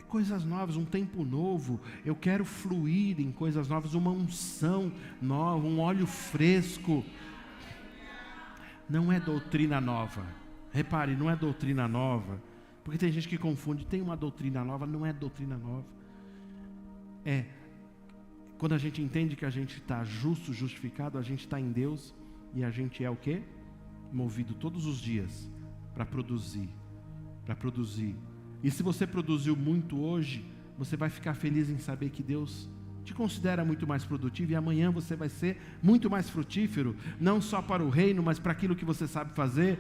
coisas novas, um tempo novo. Eu quero fluir em coisas novas, uma unção nova, um óleo fresco. Não é doutrina nova. Repare, não é doutrina nova. Porque tem gente que confunde, tem uma doutrina nova, não é doutrina nova. Quando a gente entende que a gente está justificado, a gente está em Deus e a gente é o quê? Movido todos os dias para produzir. E se você produziu muito hoje, você vai ficar feliz em saber que Deus te considera muito mais produtivo e amanhã você vai ser muito mais frutífero, não só para o reino, mas para aquilo que você sabe fazer.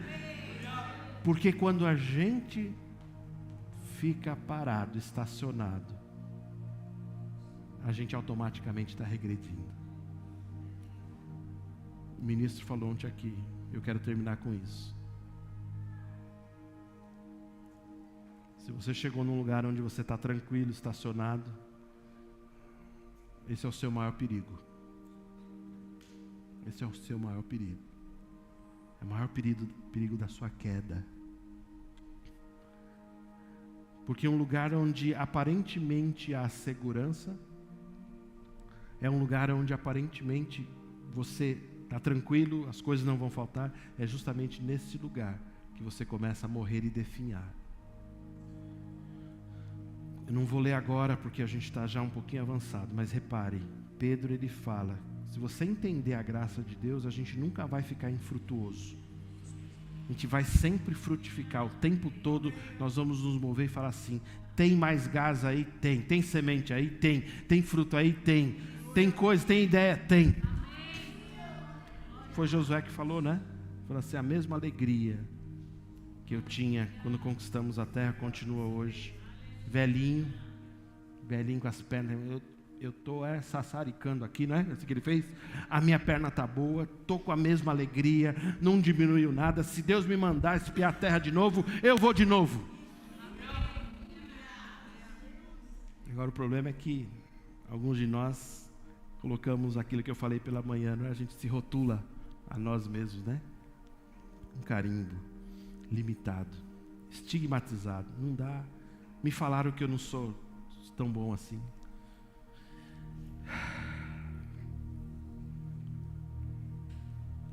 Porque quando a gente fica parado, estacionado, a gente automaticamente está regredindo. O ministro falou ontem aqui, eu quero terminar com isso. Se você chegou num lugar onde você está tranquilo, estacionado, esse é o seu maior perigo. Esse é o seu maior perigo. É o maior perigo da sua queda. Porque um lugar onde aparentemente há segurança, é um lugar onde aparentemente você está tranquilo, as coisas não vão faltar, é justamente nesse lugar que você começa a morrer e definhar. Eu não vou ler agora porque a gente está já um pouquinho avançado, mas repare, Pedro ele fala, se você entender a graça de Deus, a gente nunca vai ficar infrutuoso. A gente vai sempre frutificar, o tempo todo nós vamos nos mover e falar assim, tem mais gás aí? Tem. Tem semente aí? Tem. Tem fruto aí? Tem. Tem coisa, tem ideia? Tem. Foi Josué que falou, né? Falou assim, a mesma alegria que eu tinha quando conquistamos a terra continua hoje. Velhinho com as pernas, eu estou sassaricando aqui, não é? Assim que ele fez. A minha perna está boa, estou com a mesma alegria, não diminuiu nada. Se Deus me mandar espiar a terra de novo, eu vou de novo. Agora o problema é que alguns de nós colocamos aquilo que eu falei pela manhã, não é? A gente se rotula a nós mesmos, né? Um carimbo, limitado, estigmatizado, não dá. Me falaram que eu não sou tão bom assim.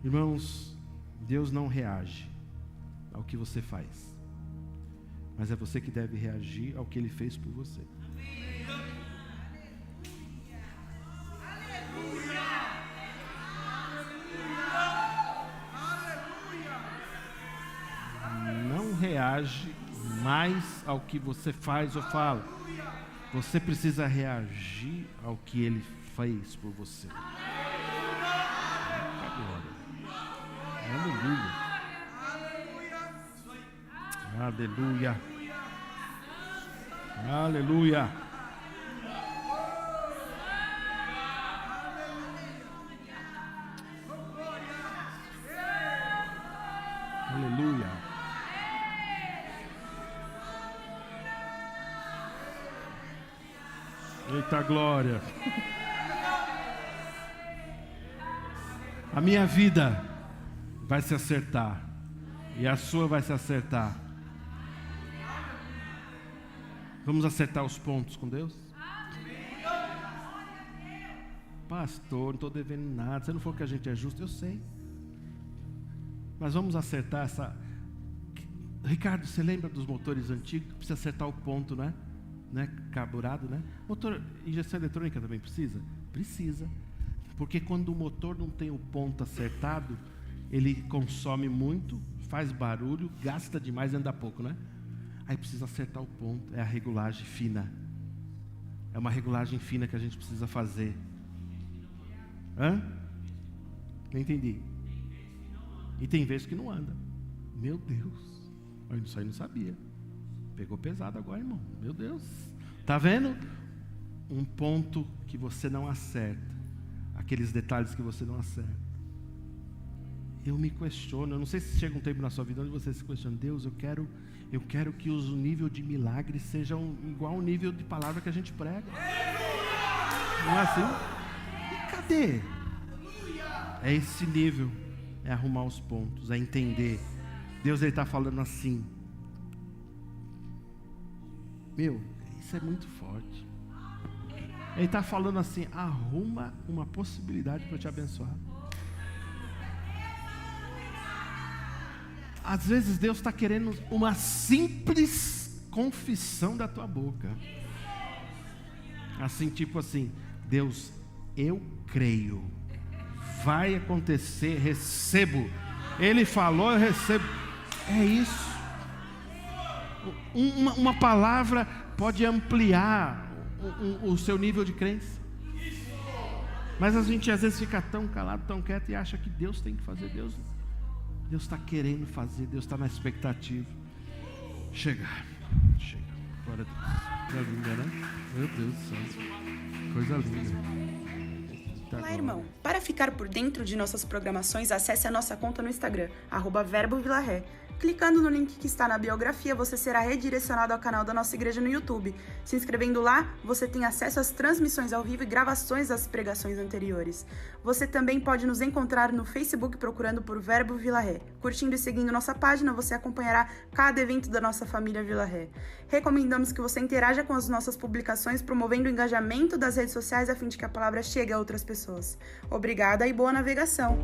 Irmãos, Deus não reage ao que você faz, mas é você que deve reagir ao que Ele fez por você. reage mais ao que você faz ou fala. Você precisa reagir ao que Ele fez por você. Aleluia. Aleluia. Aleluia. Aleluia. Eita glória. A minha vida vai se acertar e a sua vai se acertar. Vamos acertar os pontos com Deus? Pastor, não estou devendo nada. Se não for que a gente é justo, eu sei. Mas vamos acertar essa... Ricardo, você lembra dos motores antigos? Precisa acertar o ponto, não é? Né? Carburado, né? Motor, injeção eletrônica também precisa? Precisa. Porque quando o motor não tem o ponto acertado, ele consome muito, faz barulho, gasta demais e anda pouco, né? Aí precisa acertar o ponto. É a regulagem fina. É uma regulagem fina que a gente precisa fazer. Hã? Não entendi. E tem vezes que não anda. Meu Deus. Isso aí não sabia. Pegou pesado agora, irmão. Meu Deus. Tá vendo? Um ponto que você não acerta. Aqueles detalhes que você não acerta. Eu me questiono. Eu não sei se chega um tempo na sua vida onde você se questiona. Deus, eu quero que o nível de milagre seja igual ao nível de palavra que a gente prega. Não é assim? E cadê? É esse nível. É arrumar os pontos, é entender. Deus está falando assim. Meu, isso é muito forte. Ele está falando assim: arruma uma possibilidade para eu te abençoar. Às vezes Deus está querendo uma simples confissão da tua boca. Assim, tipo assim: Deus, eu creio. Vai acontecer, recebo. Ele falou, eu recebo. É isso. Uma palavra pode ampliar o seu nível de crença. Mas a gente às vezes fica tão calado, tão quieto e acha que Deus tem que fazer. Deus está querendo fazer, Deus está na expectativa. Chega. Glória a Deus. Coisa linda, né? Meu Deus do céu. Coisa linda. Olá, irmão. Para ficar por dentro de nossas programações, acesse a nossa conta no Instagram, @verbovilaré. Clicando no link que está na biografia, você será redirecionado ao canal da nossa igreja no YouTube. Se inscrevendo lá, você tem acesso às transmissões ao vivo e gravações das pregações anteriores. Você também pode nos encontrar no Facebook procurando por Verbo Vila Ré. Curtindo e seguindo nossa página, você acompanhará cada evento da nossa família Vila Ré. Recomendamos que você interaja com as nossas publicações, promovendo o engajamento das redes sociais a fim de que a palavra chegue a outras pessoas. Obrigada e boa navegação!